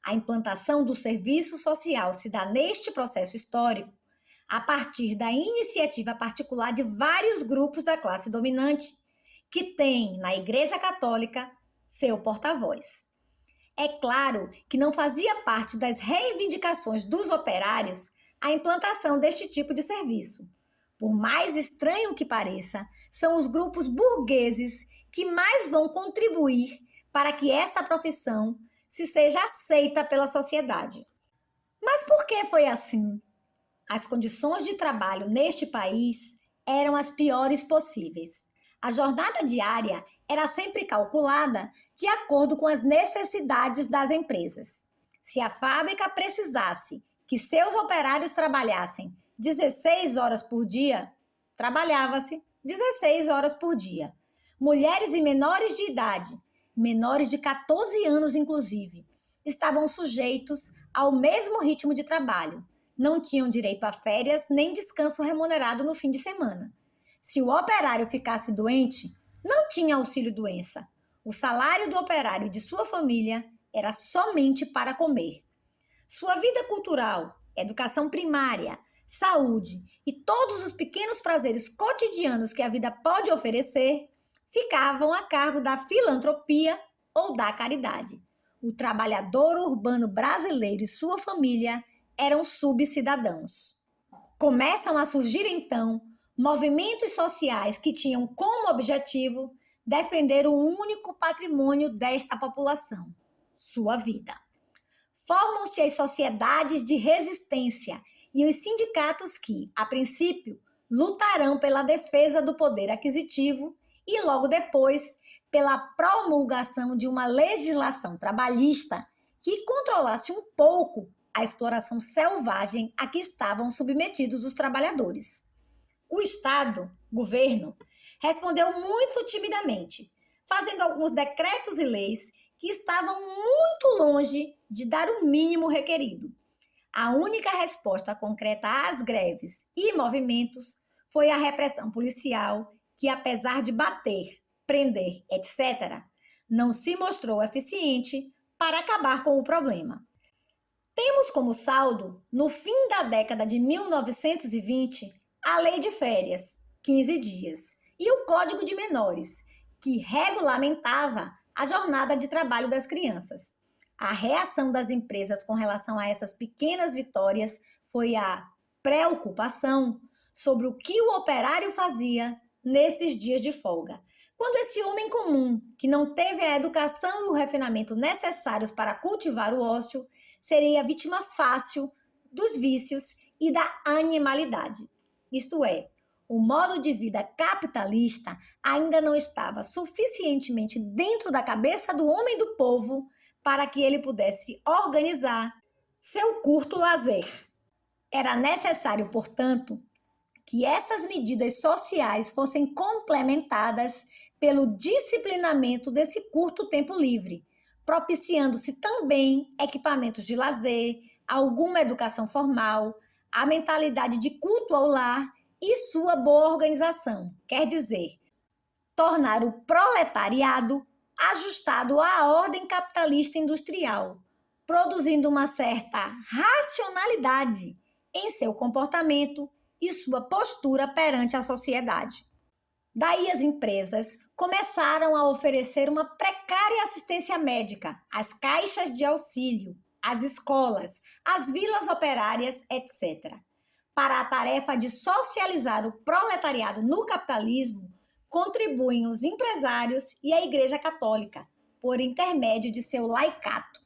A implantação do serviço social se dá neste processo histórico a partir da iniciativa particular de vários grupos da classe dominante, que tem na Igreja Católica seu porta-voz. É claro que não fazia parte das reivindicações dos operários a implantação deste tipo de serviço. Por mais estranho que pareça, são os grupos burgueses que mais vão contribuir para que essa profissão se seja aceita pela sociedade. Mas por que foi assim? As condições de trabalho neste país eram as piores possíveis. A jornada diária era sempre calculada de acordo com as necessidades das empresas. Se a fábrica precisasse que seus operários trabalhassem 16 horas por dia, trabalhava-se 16 horas por dia. Mulheres e menores de idade, menores de 14 anos inclusive, estavam sujeitos ao mesmo ritmo de trabalho. Não tinham direito a férias nem descanso remunerado no fim de semana. Se o operário ficasse doente, não tinha auxílio-doença. O salário do operário e de sua família era somente para comer. Sua vida cultural, educação primária, saúde e todos os pequenos prazeres cotidianos que a vida pode oferecer ficavam a cargo da filantropia ou da caridade. O trabalhador urbano brasileiro e sua família eram subcidadãos. Começam a surgir, então, movimentos sociais que tinham como objetivo defender o único patrimônio desta população, sua vida. Formam-se as sociedades de resistência e os sindicatos que, a princípio, lutarão pela defesa do poder aquisitivo e, logo depois, pela promulgação de uma legislação trabalhista que controlasse um pouco a exploração selvagem a que estavam submetidos os trabalhadores. O Estado, governo, respondeu muito timidamente, fazendo alguns decretos e leis que estavam muito longe de dar o mínimo requerido. A única resposta concreta às greves e movimentos foi a repressão policial, que, apesar de bater, prender, etc., não se mostrou eficiente para acabar com o problema. Temos como saldo, no fim da década de 1920, a Lei de Férias, 15 dias, e o Código de Menores, que regulamentava a jornada de trabalho das crianças. A reação das empresas com relação a essas pequenas vitórias foi a preocupação sobre o que o operário fazia nesses dias de folga. Quando esse homem comum, que não teve a educação e o refinamento necessários para cultivar o ócio, seria vítima fácil dos vícios e da animalidade. Isto é, o modo de vida capitalista ainda não estava suficientemente dentro da cabeça do homem do povo para que ele pudesse organizar seu curto lazer. Era necessário, portanto, que essas medidas sociais fossem complementadas pelo disciplinamento desse curto tempo livre, propiciando-se também equipamentos de lazer, alguma educação formal, a mentalidade de culto ao lar e sua boa organização, quer dizer, tornar o proletariado ajustado à ordem capitalista industrial, produzindo uma certa racionalidade em seu comportamento e sua postura perante a sociedade. Daí as empresas começaram a oferecer uma precária assistência médica, as caixas de auxílio, as escolas, as vilas operárias, etc. Para a tarefa de socializar o proletariado no capitalismo, contribuem os empresários e a Igreja Católica, por intermédio de seu laicato.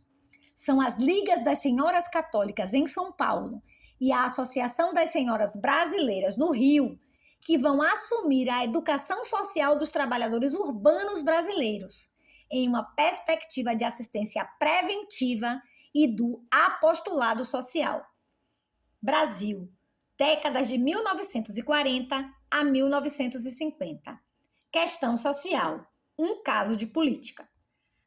São as Ligas das Senhoras Católicas em São Paulo e a Associação das Senhoras Brasileiras no Rio, que vão assumir a educação social dos trabalhadores urbanos brasileiros, em uma perspectiva de assistência preventiva e do apostolado social. Brasil, décadas de 1940 a 1950. Questão social, um caso de política.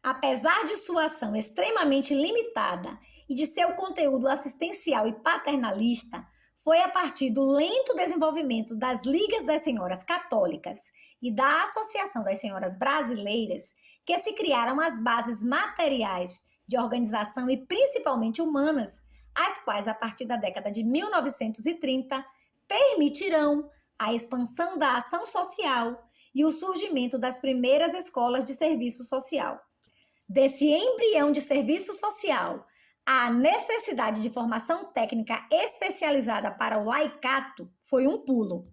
Apesar de sua ação extremamente limitada e de seu conteúdo assistencial e paternalista, foi a partir do lento desenvolvimento das Ligas das Senhoras Católicas e da Associação das Senhoras Brasileiras que se criaram as bases materiais de organização e principalmente humanas, as quais, a partir da década de 1930, permitirão a expansão da ação social e o surgimento das primeiras escolas de serviço social. Desse embrião de serviço social à necessidade de formação técnica especializada para o laicato foi um pulo,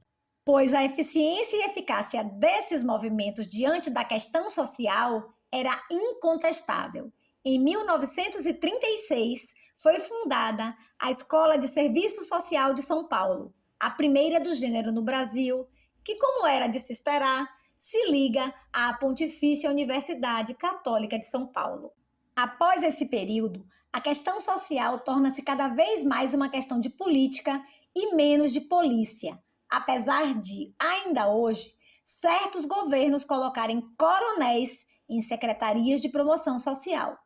pois a eficiência e eficácia desses movimentos diante da questão social era incontestável. Em 1936, foi fundada a Escola de Serviço Social de São Paulo, a primeira do gênero no Brasil, que, como era de se esperar, se liga à Pontifícia Universidade Católica de São Paulo. Após esse período, a questão social torna-se cada vez mais uma questão de política e menos de polícia, apesar de, ainda hoje, certos governos colocarem coronéis em secretarias de promoção social.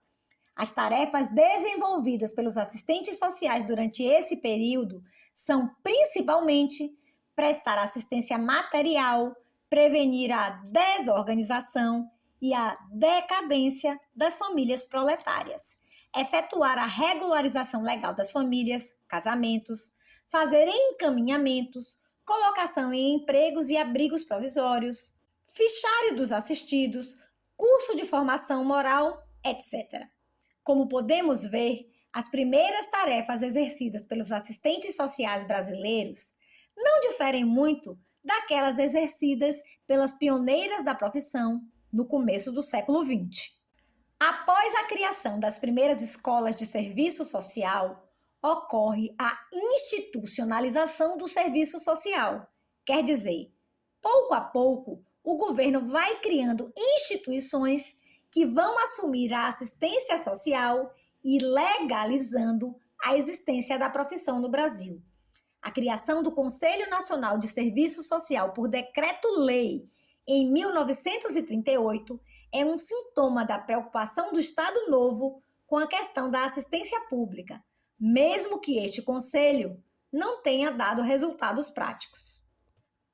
As tarefas desenvolvidas pelos assistentes sociais durante esse período são principalmente prestar assistência material, prevenir a desorganização e a decadência das famílias proletárias, efetuar a regularização legal das famílias, casamentos, fazer encaminhamentos, colocação em empregos e abrigos provisórios, fichário dos assistidos, curso de formação moral, etc. Como podemos ver, as primeiras tarefas exercidas pelos assistentes sociais brasileiros não diferem muito daquelas exercidas pelas pioneiras da profissão no começo do século XX. Após a criação das primeiras escolas de serviço social, ocorre a institucionalização do serviço social. Quer dizer, pouco a pouco, o governo vai criando instituições que vão assumir a assistência social e legalizando a existência da profissão no Brasil. A criação do Conselho Nacional de Serviço Social por decreto-lei em 1938 é um sintoma da preocupação do Estado Novo com a questão da assistência pública, mesmo que este conselho não tenha dado resultados práticos.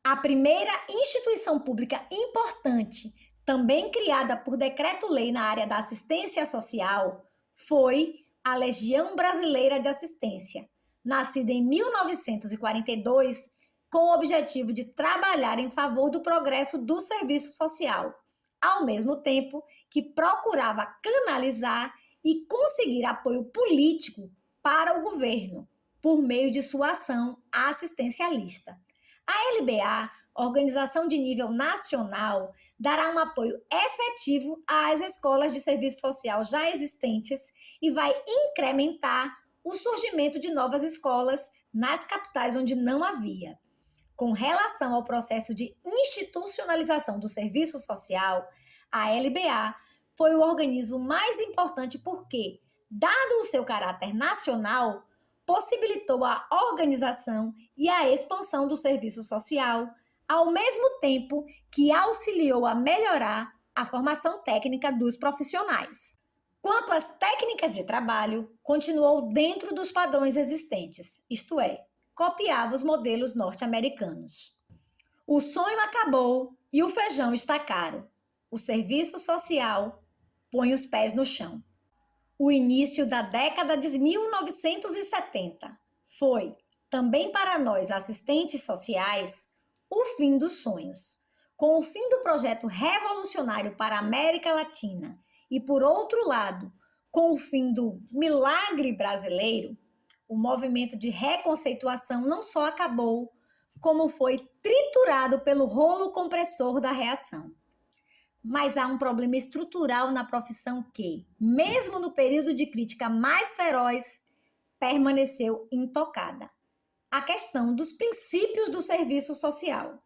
A primeira instituição pública importante, também criada por decreto-lei na área da assistência social, foi a Legião Brasileira de Assistência, nascida em 1942 com o objetivo de trabalhar em favor do progresso do serviço social, ao mesmo tempo que procurava canalizar e conseguir apoio político para o governo, por meio de sua ação assistencialista. A LBA, organização de nível nacional, dará um apoio efetivo às escolas de serviço social já existentes e vai incrementar o surgimento de novas escolas nas capitais onde não havia. Com relação ao processo de institucionalização do serviço social, a LBA foi o organismo mais importante porque, dado o seu caráter nacional, possibilitou a organização e a expansão do serviço social, ao mesmo tempo que auxiliou a melhorar a formação técnica dos profissionais. Quanto às técnicas de trabalho, continuou dentro dos padrões existentes, isto é, copiava os modelos norte-americanos. O sonho acabou e o feijão está caro. O serviço social põe os pés no chão. O início da década de 1970 foi, também para nós assistentes sociais, o fim dos sonhos. Com o fim do projeto revolucionário para a América Latina e, por outro lado, com o fim do milagre brasileiro, o movimento de reconceituação não só acabou, como foi triturado pelo rolo compressor da reação. Mas há um problema estrutural na profissão que, mesmo no período de crítica mais feroz, permaneceu intocada: a questão dos princípios do serviço social.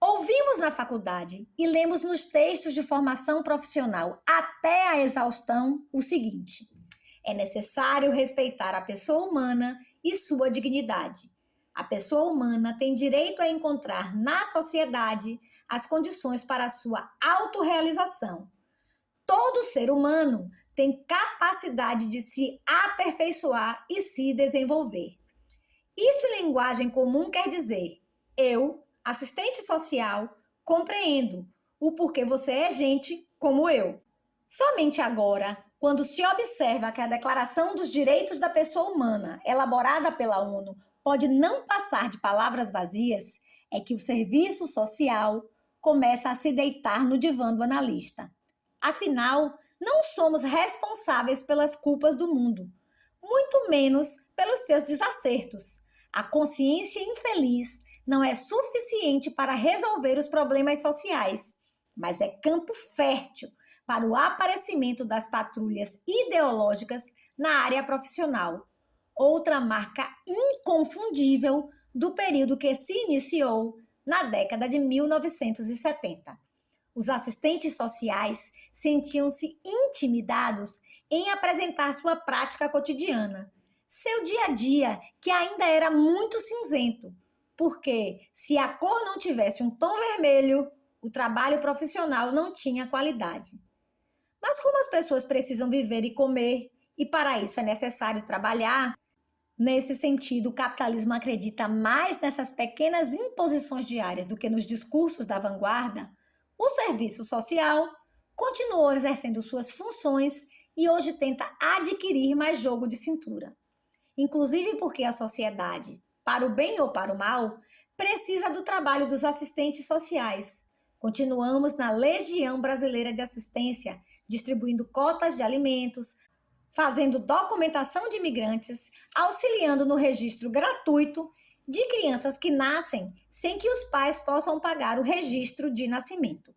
Ouvimos na faculdade e lemos nos textos de formação profissional até a exaustão o seguinte: é necessário respeitar a pessoa humana e sua dignidade. A pessoa humana tem direito a encontrar na sociedade as condições para a sua autorrealização. Todo ser humano tem capacidade de se aperfeiçoar e se desenvolver. Isso em linguagem comum quer dizer: eu, assistente social, compreendo o porquê você é gente como eu. Somente agora, quando se observa que a Declaração dos Direitos da Pessoa Humana, elaborada pela ONU, pode não passar de palavras vazias, é que o serviço social começa a se deitar no divã do analista. Afinal, Não somos responsáveis pelas culpas do mundo, muito menos pelos seus desacertos. A consciência infeliz não é suficiente para resolver os problemas sociais, mas é campo fértil para o aparecimento das patrulhas ideológicas na área profissional. Outra marca inconfundível do período que se iniciou na década de 1970. Os assistentes sociais sentiam-se intimidados em apresentar sua prática cotidiana, seu dia a dia, que ainda era muito cinzento, porque se a cor não tivesse um tom vermelho, o trabalho profissional não tinha qualidade. Mas como as pessoas precisam viver e comer, e para isso é necessário trabalhar, nesse sentido, o capitalismo acredita mais nessas pequenas imposições diárias do que nos discursos da vanguarda. O serviço social continuou exercendo suas funções e hoje tenta adquirir mais jogo de cintura. Inclusive porque a sociedade, para o bem ou para o mal, precisa do trabalho dos assistentes sociais. Continuamos na Legião Brasileira de Assistência, distribuindo cotas de alimentos, fazendo documentação de imigrantes, auxiliando no registro gratuito de crianças que nascem sem que os pais possam pagar o registro de nascimento.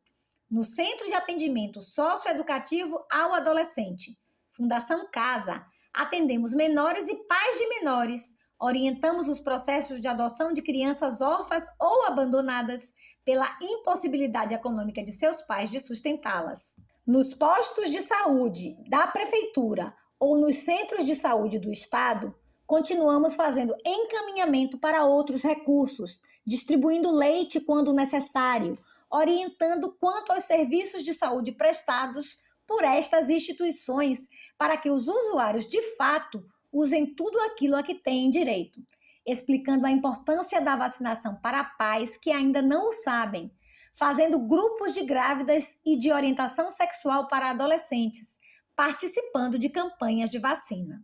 No Centro de Atendimento Socioeducativo ao Adolescente, Fundação Casa, atendemos menores e pais de menores, orientamos os processos de adoção de crianças órfãs ou abandonadas pela impossibilidade econômica de seus pais de sustentá-las. Nos postos de saúde da prefeitura ou nos centros de saúde do estado, continuamos fazendo encaminhamento para outros recursos, distribuindo leite quando necessário, orientando quanto aos serviços de saúde prestados por estas instituições para que os usuários, de fato, usem tudo aquilo a que têm direito, explicando a importância da vacinação para pais que ainda não o sabem, fazendo grupos de grávidas e de orientação sexual para adolescentes, participando de campanhas de vacina.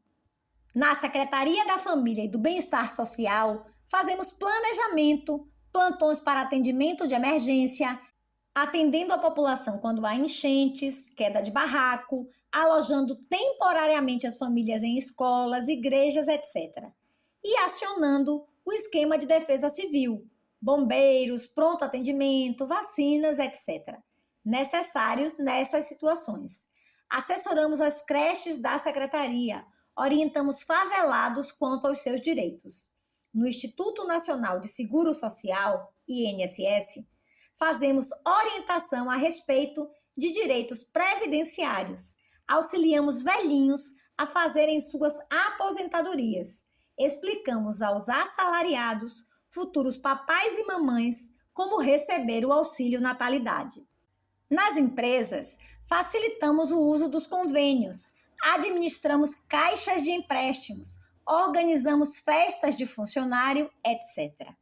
Na Secretaria da Família e do Bem-Estar Social, fazemos planejamento, plantões para atendimento de emergência, atendendo a população quando há enchentes, queda de barraco, alojando temporariamente as famílias em escolas, igrejas, etc. E acionando o esquema de defesa civil, bombeiros, pronto atendimento, vacinas, etc. necessários nessas situações. Assessoramos as creches da Secretaria, orientamos favelados quanto aos seus direitos. No Instituto Nacional de Seguro Social, INSS, fazemos orientação a respeito de direitos previdenciários, auxiliamos velhinhos a fazerem suas aposentadorias, explicamos aos assalariados, futuros papais e mamães, como receber o auxílio natalidade. Nas empresas, facilitamos o uso dos convênios, administramos caixas de empréstimos, organizamos festas de funcionário, etc.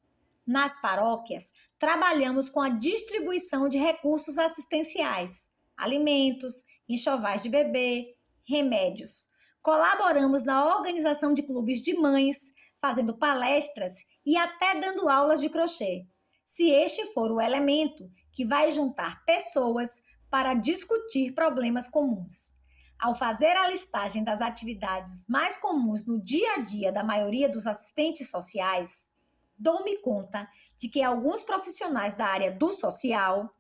Nas paróquias, trabalhamos com a distribuição de recursos assistenciais, alimentos, enxovais de bebê, remédios. Colaboramos na organização de clubes de mães, fazendo palestras e até dando aulas de crochê, se este for o elemento que vai juntar pessoas para discutir problemas comuns. Ao fazer a listagem das atividades mais comuns no dia a dia da maioria dos assistentes sociais, dou-me conta de que alguns profissionais da área do social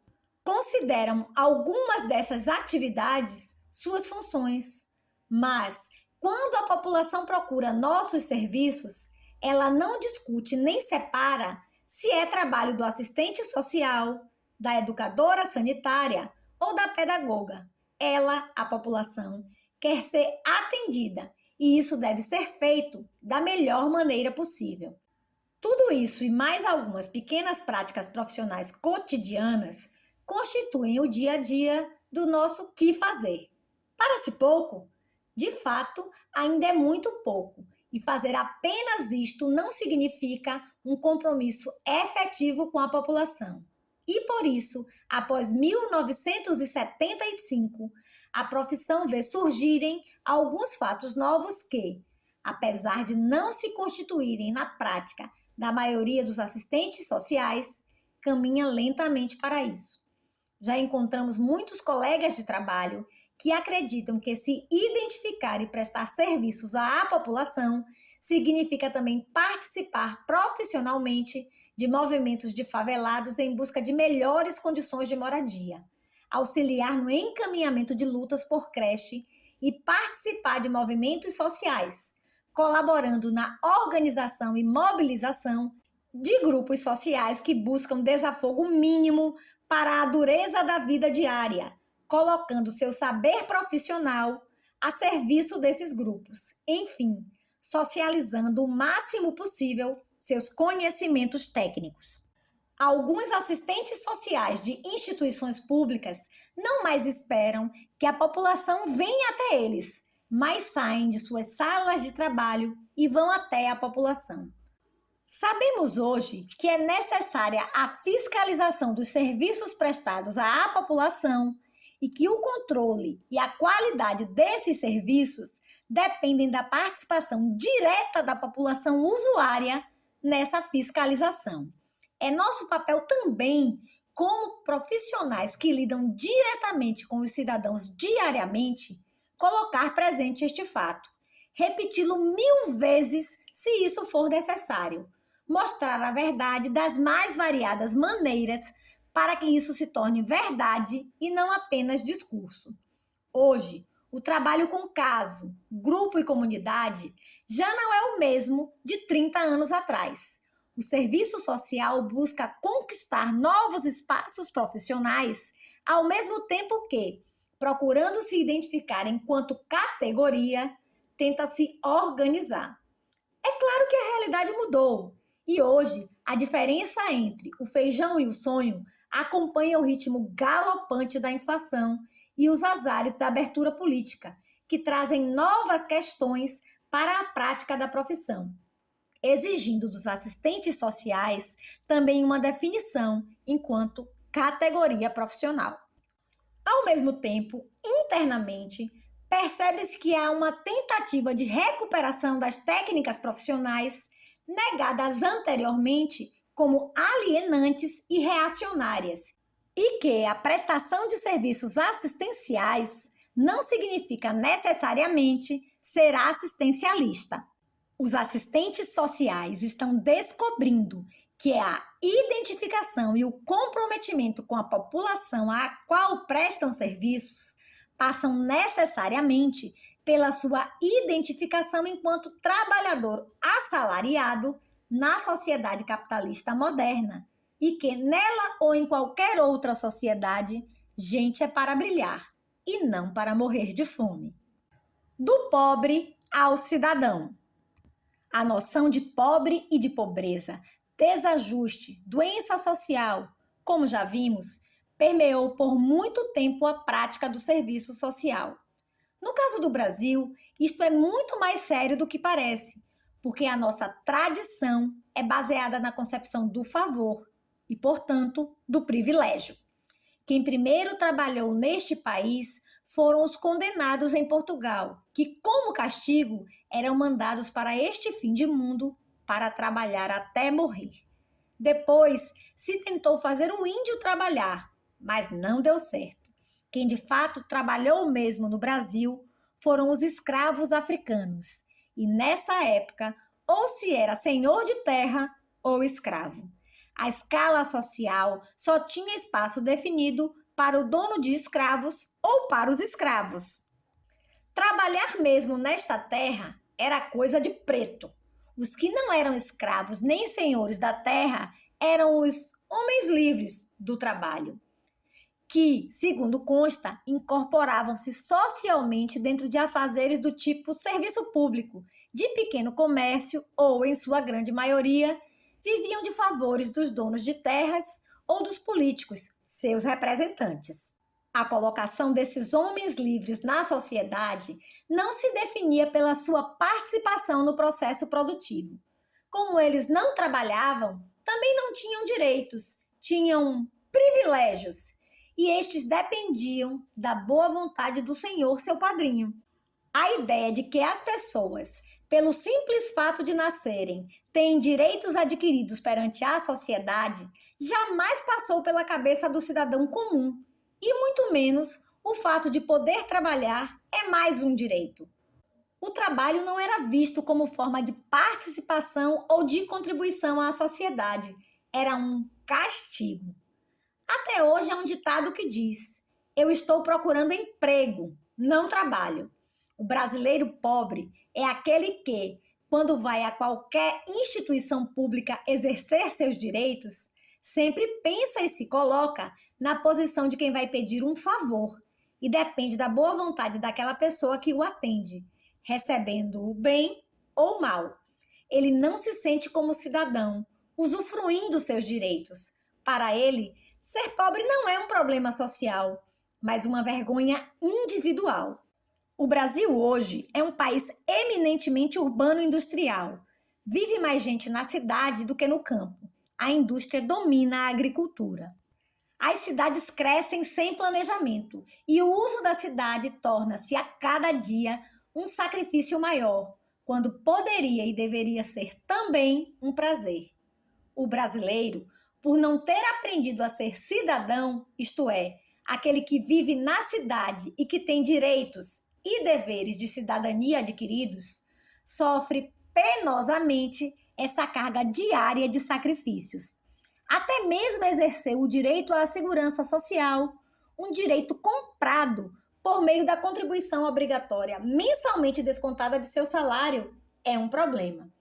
consideram algumas dessas atividades suas funções. Mas, quando a população procura nossos serviços, ela não discute nem separa se é trabalho do assistente social, da educadora sanitária ou da pedagoga. Ela, a população, quer ser atendida e isso deve ser feito da melhor maneira possível. Tudo isso e mais algumas pequenas práticas profissionais cotidianas constituem o dia a dia do nosso que fazer. Parece pouco? De fato, ainda é muito pouco, e fazer apenas isto não significa um compromisso efetivo com a população. E por isso, após 1975, a profissão vê surgirem alguns fatos novos que, apesar de não se constituírem na prática da maioria dos assistentes sociais, caminha lentamente para isso. Já encontramos muitos colegas de trabalho que acreditam que se identificar e prestar serviços à população significa também participar profissionalmente de movimentos de favelados em busca de melhores condições de moradia, auxiliar no encaminhamento de lutas por creche e participar de movimentos sociais, colaborando na organização e mobilização de grupos sociais que buscam desafogo mínimo para a dureza da vida diária, colocando seu saber profissional a serviço desses grupos. Enfim, socializando o máximo possível seus conhecimentos técnicos. Alguns assistentes sociais de instituições públicas não mais esperam que a população venha até eles, mas saem de suas salas de trabalho e vão até a população. Sabemos hoje que é necessária a fiscalização dos serviços prestados à população e que o controle e a qualidade desses serviços dependem da participação direta da população usuária nessa fiscalização. É nosso papel também, como profissionais que lidam diretamente com os cidadãos diariamente, colocar presente este fato, repeti-lo 1000 vezes se isso for necessário, mostrar a verdade das mais variadas maneiras para que isso se torne verdade e não apenas discurso. Hoje, o trabalho com caso, grupo e comunidade já não é o mesmo de 30 anos atrás. O serviço social busca conquistar novos espaços profissionais, ao mesmo tempo que, procurando se identificar enquanto categoria, tenta se organizar. É claro que a realidade mudou e hoje a diferença entre o feijão e o sonho acompanha o ritmo galopante da inflação e os azares da abertura política, que trazem novas questões para a prática da profissão, exigindo dos assistentes sociais também uma definição enquanto categoria profissional. Ao mesmo tempo, internamente, percebe-se que há uma tentativa de recuperação das técnicas profissionais negadas anteriormente como alienantes e reacionárias, e que a prestação de serviços assistenciais não significa necessariamente ser assistencialista. Os assistentes sociais estão descobrindo que a identificação e o comprometimento com a população à qual prestam serviços passam necessariamente pela sua identificação enquanto trabalhador assalariado na sociedade capitalista moderna e que nela ou em qualquer outra sociedade, gente é para brilhar e não para morrer de fome. Do pobre ao cidadão. A noção de pobre e de pobreza, desajuste, doença social, como já vimos, permeou por muito tempo a prática do serviço social. No caso do Brasil, isto é muito mais sério do que parece, porque a nossa tradição é baseada na concepção do favor e, portanto, do privilégio. Quem primeiro trabalhou neste país foram os condenados em Portugal, que, como castigo, eram mandados para este fim de mundo para trabalhar até morrer. Depois, se tentou fazer um índio trabalhar, mas não deu certo. Quem de fato trabalhou mesmo no Brasil foram os escravos africanos. E nessa época, ou se era senhor de terra ou escravo. A escala social só tinha espaço definido para o dono de escravos ou para os escravos. Trabalhar mesmo nesta terra era coisa de preto. Os que não eram escravos nem senhores da terra eram os homens livres do trabalho, que, segundo consta, incorporavam-se socialmente dentro de afazeres do tipo serviço público, de pequeno comércio ou, em sua grande maioria, viviam de favores dos donos de terras ou dos políticos, seus representantes. A colocação desses homens livres na sociedade não se definia pela sua participação no processo produtivo. Como eles não trabalhavam, também não tinham direitos, tinham privilégios, e estes dependiam da boa vontade do senhor, seu padrinho. A ideia de que as pessoas, pelo simples fato de nascerem, têm direitos adquiridos perante a sociedade, jamais passou pela cabeça do cidadão comum, e muito menos o fato de poder trabalhar é mais um direito. O trabalho não era visto como forma de participação ou de contribuição à sociedade, era um castigo. Até hoje há um ditado que diz: eu estou procurando emprego, não trabalho. O brasileiro pobre é aquele que, quando vai a qualquer instituição pública exercer seus direitos, sempre pensa e se coloca na posição de quem vai pedir um favor e depende da boa vontade daquela pessoa que o atende, recebendo-o bem ou mal. Ele não se sente como cidadão, usufruindo seus direitos. Para ele, ser pobre não é um problema social, mas uma vergonha individual. O Brasil hoje é um país eminentemente urbano-industrial. Vive mais gente na cidade do que no campo. A indústria domina a agricultura. As cidades crescem sem planejamento e o uso da cidade torna-se a cada dia um sacrifício maior, quando poderia e deveria ser também um prazer. O brasileiro, por não ter aprendido a ser cidadão, isto é, aquele que vive na cidade e que tem direitos e deveres de cidadania adquiridos, sofre penosamente essa carga diária de sacrifícios. Até mesmo exercer o direito à segurança social, um direito comprado por meio da contribuição obrigatória mensalmente descontada de seu salário, é um problema.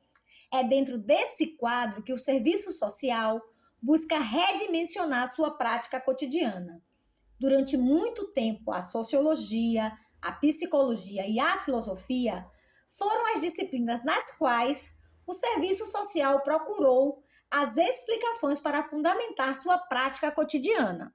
É dentro desse quadro que o serviço social busca redimensionar sua prática cotidiana. Durante muito tempo, a sociologia, a psicologia e a filosofia foram as disciplinas nas quais o serviço social procurou as explicações para fundamentar sua prática cotidiana.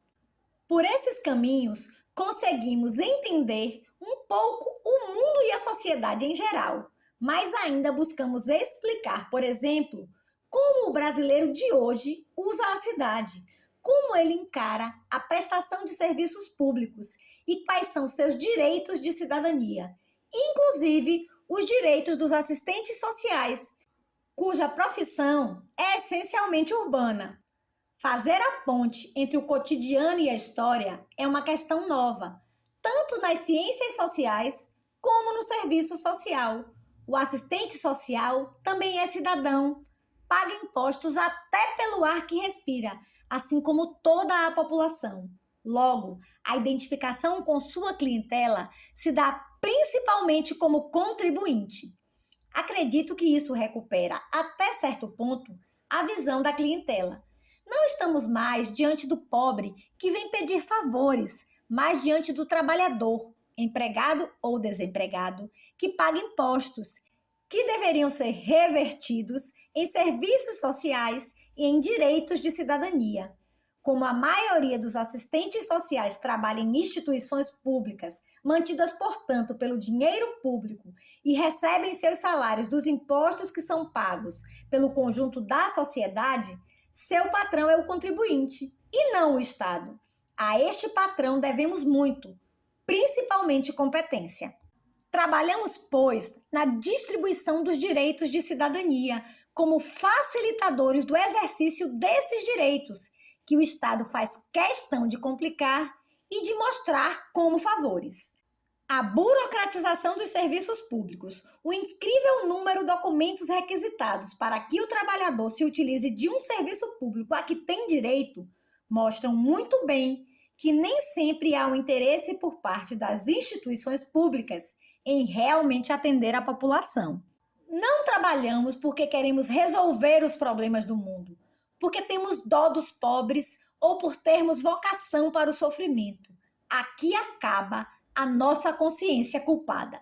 Por esses caminhos, conseguimos entender um pouco o mundo e a sociedade em geral, mas ainda buscamos explicar, por exemplo, como o brasileiro de hoje usa a cidade, como ele encara a prestação de serviços públicos e quais são seus direitos de cidadania, inclusive os direitos dos assistentes sociais, cuja profissão é essencialmente urbana. Fazer a ponte entre o cotidiano e a história é uma questão nova, tanto nas ciências sociais como no serviço social. O assistente social também é cidadão, paga impostos até pelo ar que respira, assim como toda a população. Logo, a identificação com sua clientela se dá principalmente como contribuinte. Acredito que isso recupera, até certo ponto, a visão da clientela. Não estamos mais diante do pobre que vem pedir favores, mas diante do trabalhador, empregado ou desempregado, que paga impostos, que deveriam ser revertidos em serviços sociais e em direitos de cidadania. Como a maioria dos assistentes sociais trabalha em instituições públicas, mantidas, portanto, pelo dinheiro público e recebem seus salários dos impostos que são pagos pelo conjunto da sociedade, seu patrão é o contribuinte e não o Estado. A este patrão devemos muito, principalmente competência. Trabalhamos, pois, na distribuição dos direitos de cidadania como facilitadores do exercício desses direitos, que o Estado faz questão de complicar e de mostrar como favores. A burocratização dos serviços públicos, o incrível número de documentos requisitados para que o trabalhador se utilize de um serviço público a que tem direito, mostram muito bem que nem sempre há um interesse por parte das instituições públicas em realmente atender a população. Não trabalhamos porque queremos resolver os problemas do mundo, porque temos dó dos pobres ou por termos vocação para o sofrimento. Aqui acaba a nossa consciência culpada.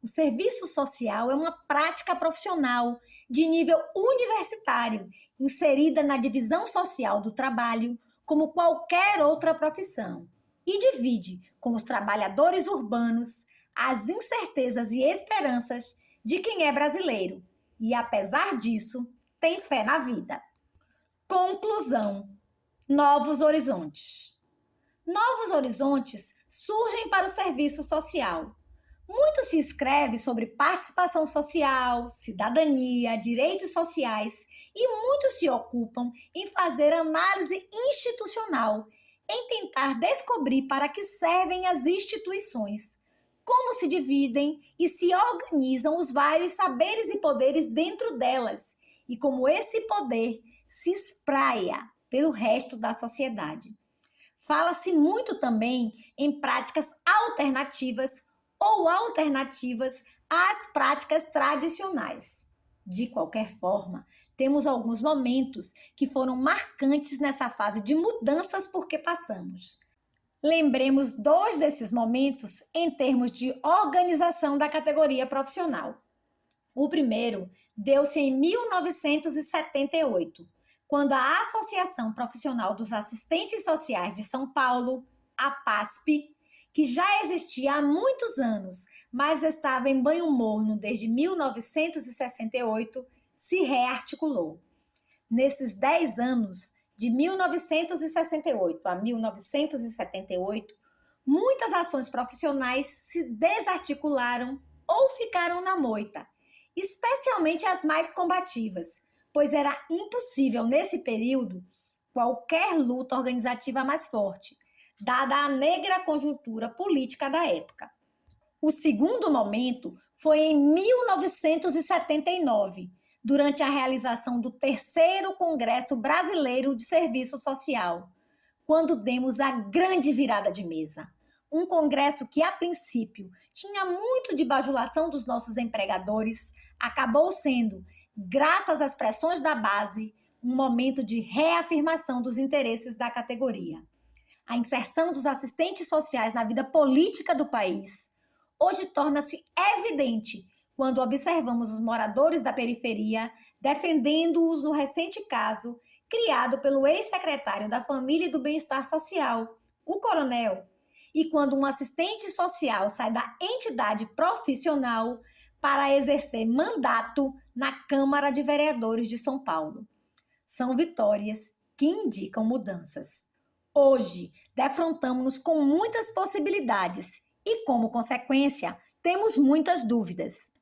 O serviço social é uma prática profissional de nível universitário, inserida na divisão social do trabalho, como qualquer outra profissão, e divide com os trabalhadores urbanos as incertezas e esperanças de quem é brasileiro e, apesar disso, tem fé na vida. Conclusão: novos horizontes. Novos horizontes surgem para o serviço social. Muito se escreve sobre participação social, cidadania, direitos sociais e muitos se ocupam em fazer análise institucional em tentar descobrir para que servem as instituições, como se dividem e se organizam os vários saberes e poderes dentro delas, e como esse poder se espraia pelo resto da sociedade. Fala-se muito também em práticas alternativas ou alternativas às práticas tradicionais. De qualquer forma, temos alguns momentos que foram marcantes nessa fase de mudanças por que passamos. Lembremos dois desses momentos em termos de organização da categoria profissional. O primeiro deu-se em 1978, quando a Associação Profissional dos Assistentes Sociais de São Paulo, a PASP, que já existia há muitos anos, mas estava em banho morno desde 1968, se rearticulou. Nesses 10 anos, de 1968 a 1978, muitas ações profissionais se desarticularam ou ficaram na moita, especialmente as mais combativas, pois era impossível, nesse período, qualquer luta organizativa mais forte, dada a negra conjuntura política da época. O segundo momento foi em 1979, durante a realização do terceiro Congresso Brasileiro de Serviço Social, quando demos a grande virada de mesa. Um congresso que, a princípio, tinha muito de bajulação dos nossos empregadores, acabou sendo, graças às pressões da base, um momento de reafirmação dos interesses da categoria. A inserção dos assistentes sociais na vida política do país hoje torna-se evidente quando observamos os moradores da periferia defendendo-os no recente caso criado pelo ex-secretário da Família e do Bem-Estar Social, o Coronel, e quando um assistente social sai da entidade profissional para exercer mandato na Câmara de Vereadores de São Paulo. São vitórias que indicam mudanças. Hoje, defrontamos-nos com muitas possibilidades e, como consequência, temos muitas dúvidas.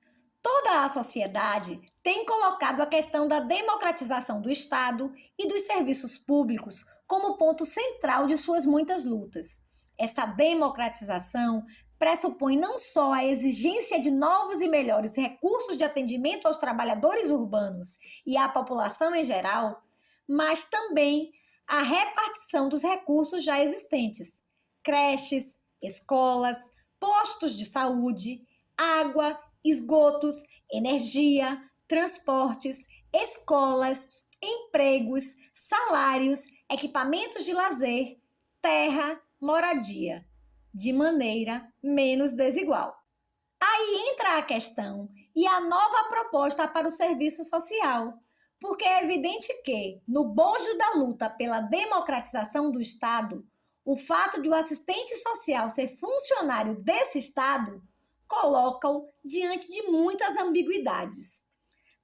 Toda a sociedade tem colocado a questão da democratização do Estado e dos serviços públicos como ponto central de suas muitas lutas. Essa democratização pressupõe não só a exigência de novos e melhores recursos de atendimento aos trabalhadores urbanos e à população em geral, mas também a repartição dos recursos já existentes: creches, escolas, postos de saúde, água, esgotos, energia, transportes, escolas, empregos, salários, equipamentos de lazer, terra, moradia, de maneira menos desigual. Aí entra a questão e a nova proposta para o serviço social, porque é evidente que, no bojo da luta pela democratização do Estado, o fato de o assistente social ser funcionário desse Estado coloca-o diante de muitas ambiguidades.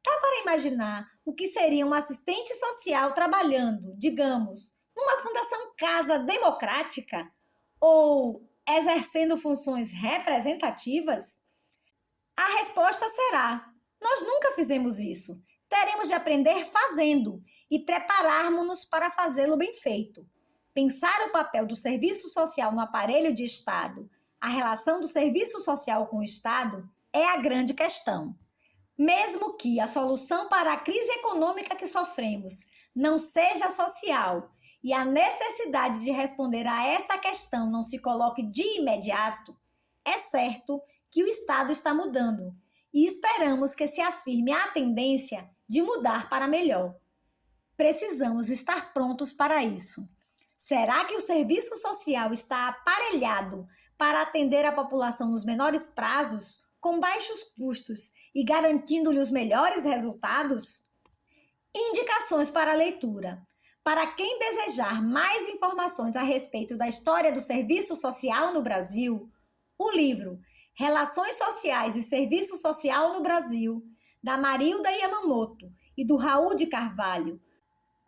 Dá para imaginar o que seria um assistente social trabalhando, digamos, numa fundação Casa Democrática ou exercendo funções representativas? A resposta será: nós nunca fizemos isso. Teremos de aprender fazendo e prepararmos-nos para fazê-lo bem feito. Pensar o papel do serviço social no aparelho de Estado, a relação do serviço social com o Estado, é a grande questão. Mesmo que a solução para a crise econômica que sofremos não seja social e a necessidade de responder a essa questão não se coloque de imediato, é certo que o Estado está mudando e esperamos que se afirme a tendência de mudar para melhor. Precisamos estar prontos para isso. Será que o serviço social está aparelhado para atender a população nos menores prazos, com baixos custos e garantindo-lhe os melhores resultados? Indicações para a leitura. Para quem desejar mais informações a respeito da história do serviço social no Brasil, o livro Relações Sociais e Serviço Social no Brasil, da Marilda Yamamoto e do Raul de Carvalho,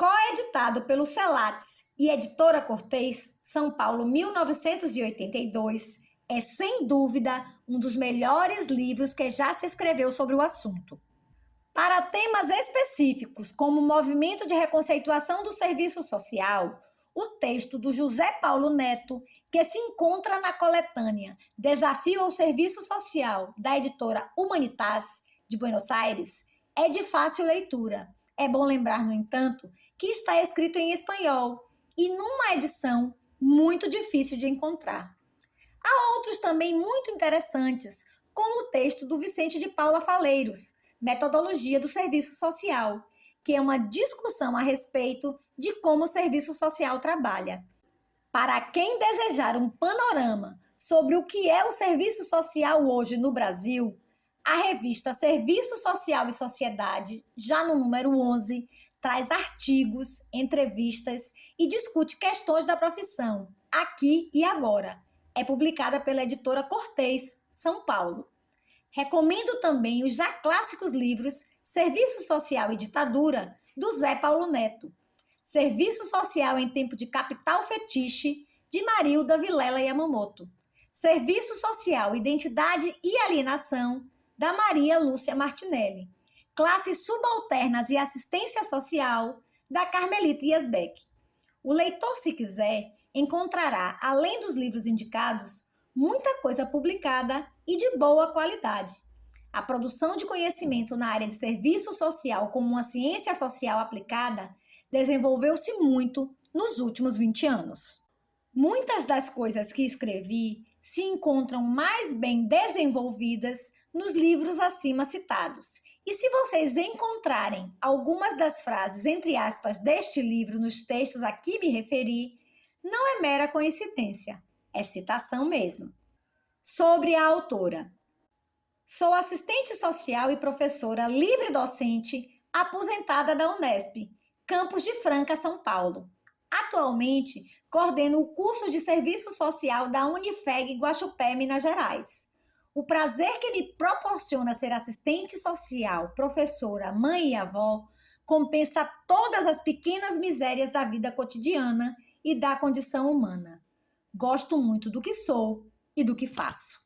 coeditado pelo Celates e Editora Cortez, São Paulo, 1982, é sem dúvida um dos melhores livros que já se escreveu sobre o assunto. Para temas específicos, como o movimento de reconceituação do serviço social, o texto do José Paulo Neto, que se encontra na coletânea Desafio ao Serviço Social, da editora Humanitas, de Buenos Aires, é de fácil leitura. É bom lembrar, no entanto, que está escrito em espanhol e numa edição muito difícil de encontrar. Há outros também muito interessantes, como o texto do Vicente de Paula Faleiros, Metodologia do Serviço Social, que é uma discussão a respeito de como o serviço social trabalha. Para quem desejar um panorama sobre o que é o serviço social hoje no Brasil, a revista Serviço Social e Sociedade, já no número 11, traz artigos, entrevistas e discute questões da profissão, aqui e agora. É publicada pela editora Cortez, São Paulo. Recomendo também os já clássicos livros Serviço Social e Ditadura, do Zé Paulo Neto, Serviço Social em Tempo de Capital Fetiche, de Marilda Vilela Yamamoto, Serviço Social, Identidade e Alienação, da Maria Lúcia Martinelli, Classes Subalternas e Assistência Social, da Carmelita Iasbeck. O leitor, se quiser, encontrará, além dos livros indicados, muita coisa publicada e de boa qualidade. A produção de conhecimento na área de serviço social como uma ciência social aplicada desenvolveu-se muito nos últimos 20 anos. Muitas das coisas que escrevi se encontram mais bem desenvolvidas nos livros acima citados. E se vocês encontrarem algumas das frases, entre aspas, deste livro nos textos a que me referi, não é mera coincidência, é citação mesmo. Sobre a autora. Sou assistente social e professora livre-docente aposentada da Unesp, Campus de Franca, São Paulo. Atualmente, coordeno o curso de Serviço Social da Unifeg Guaxupé, Minas Gerais. O prazer que me proporciona ser assistente social, professora, mãe e avó compensa todas as pequenas misérias da vida cotidiana e da condição humana. Gosto muito do que sou e do que faço.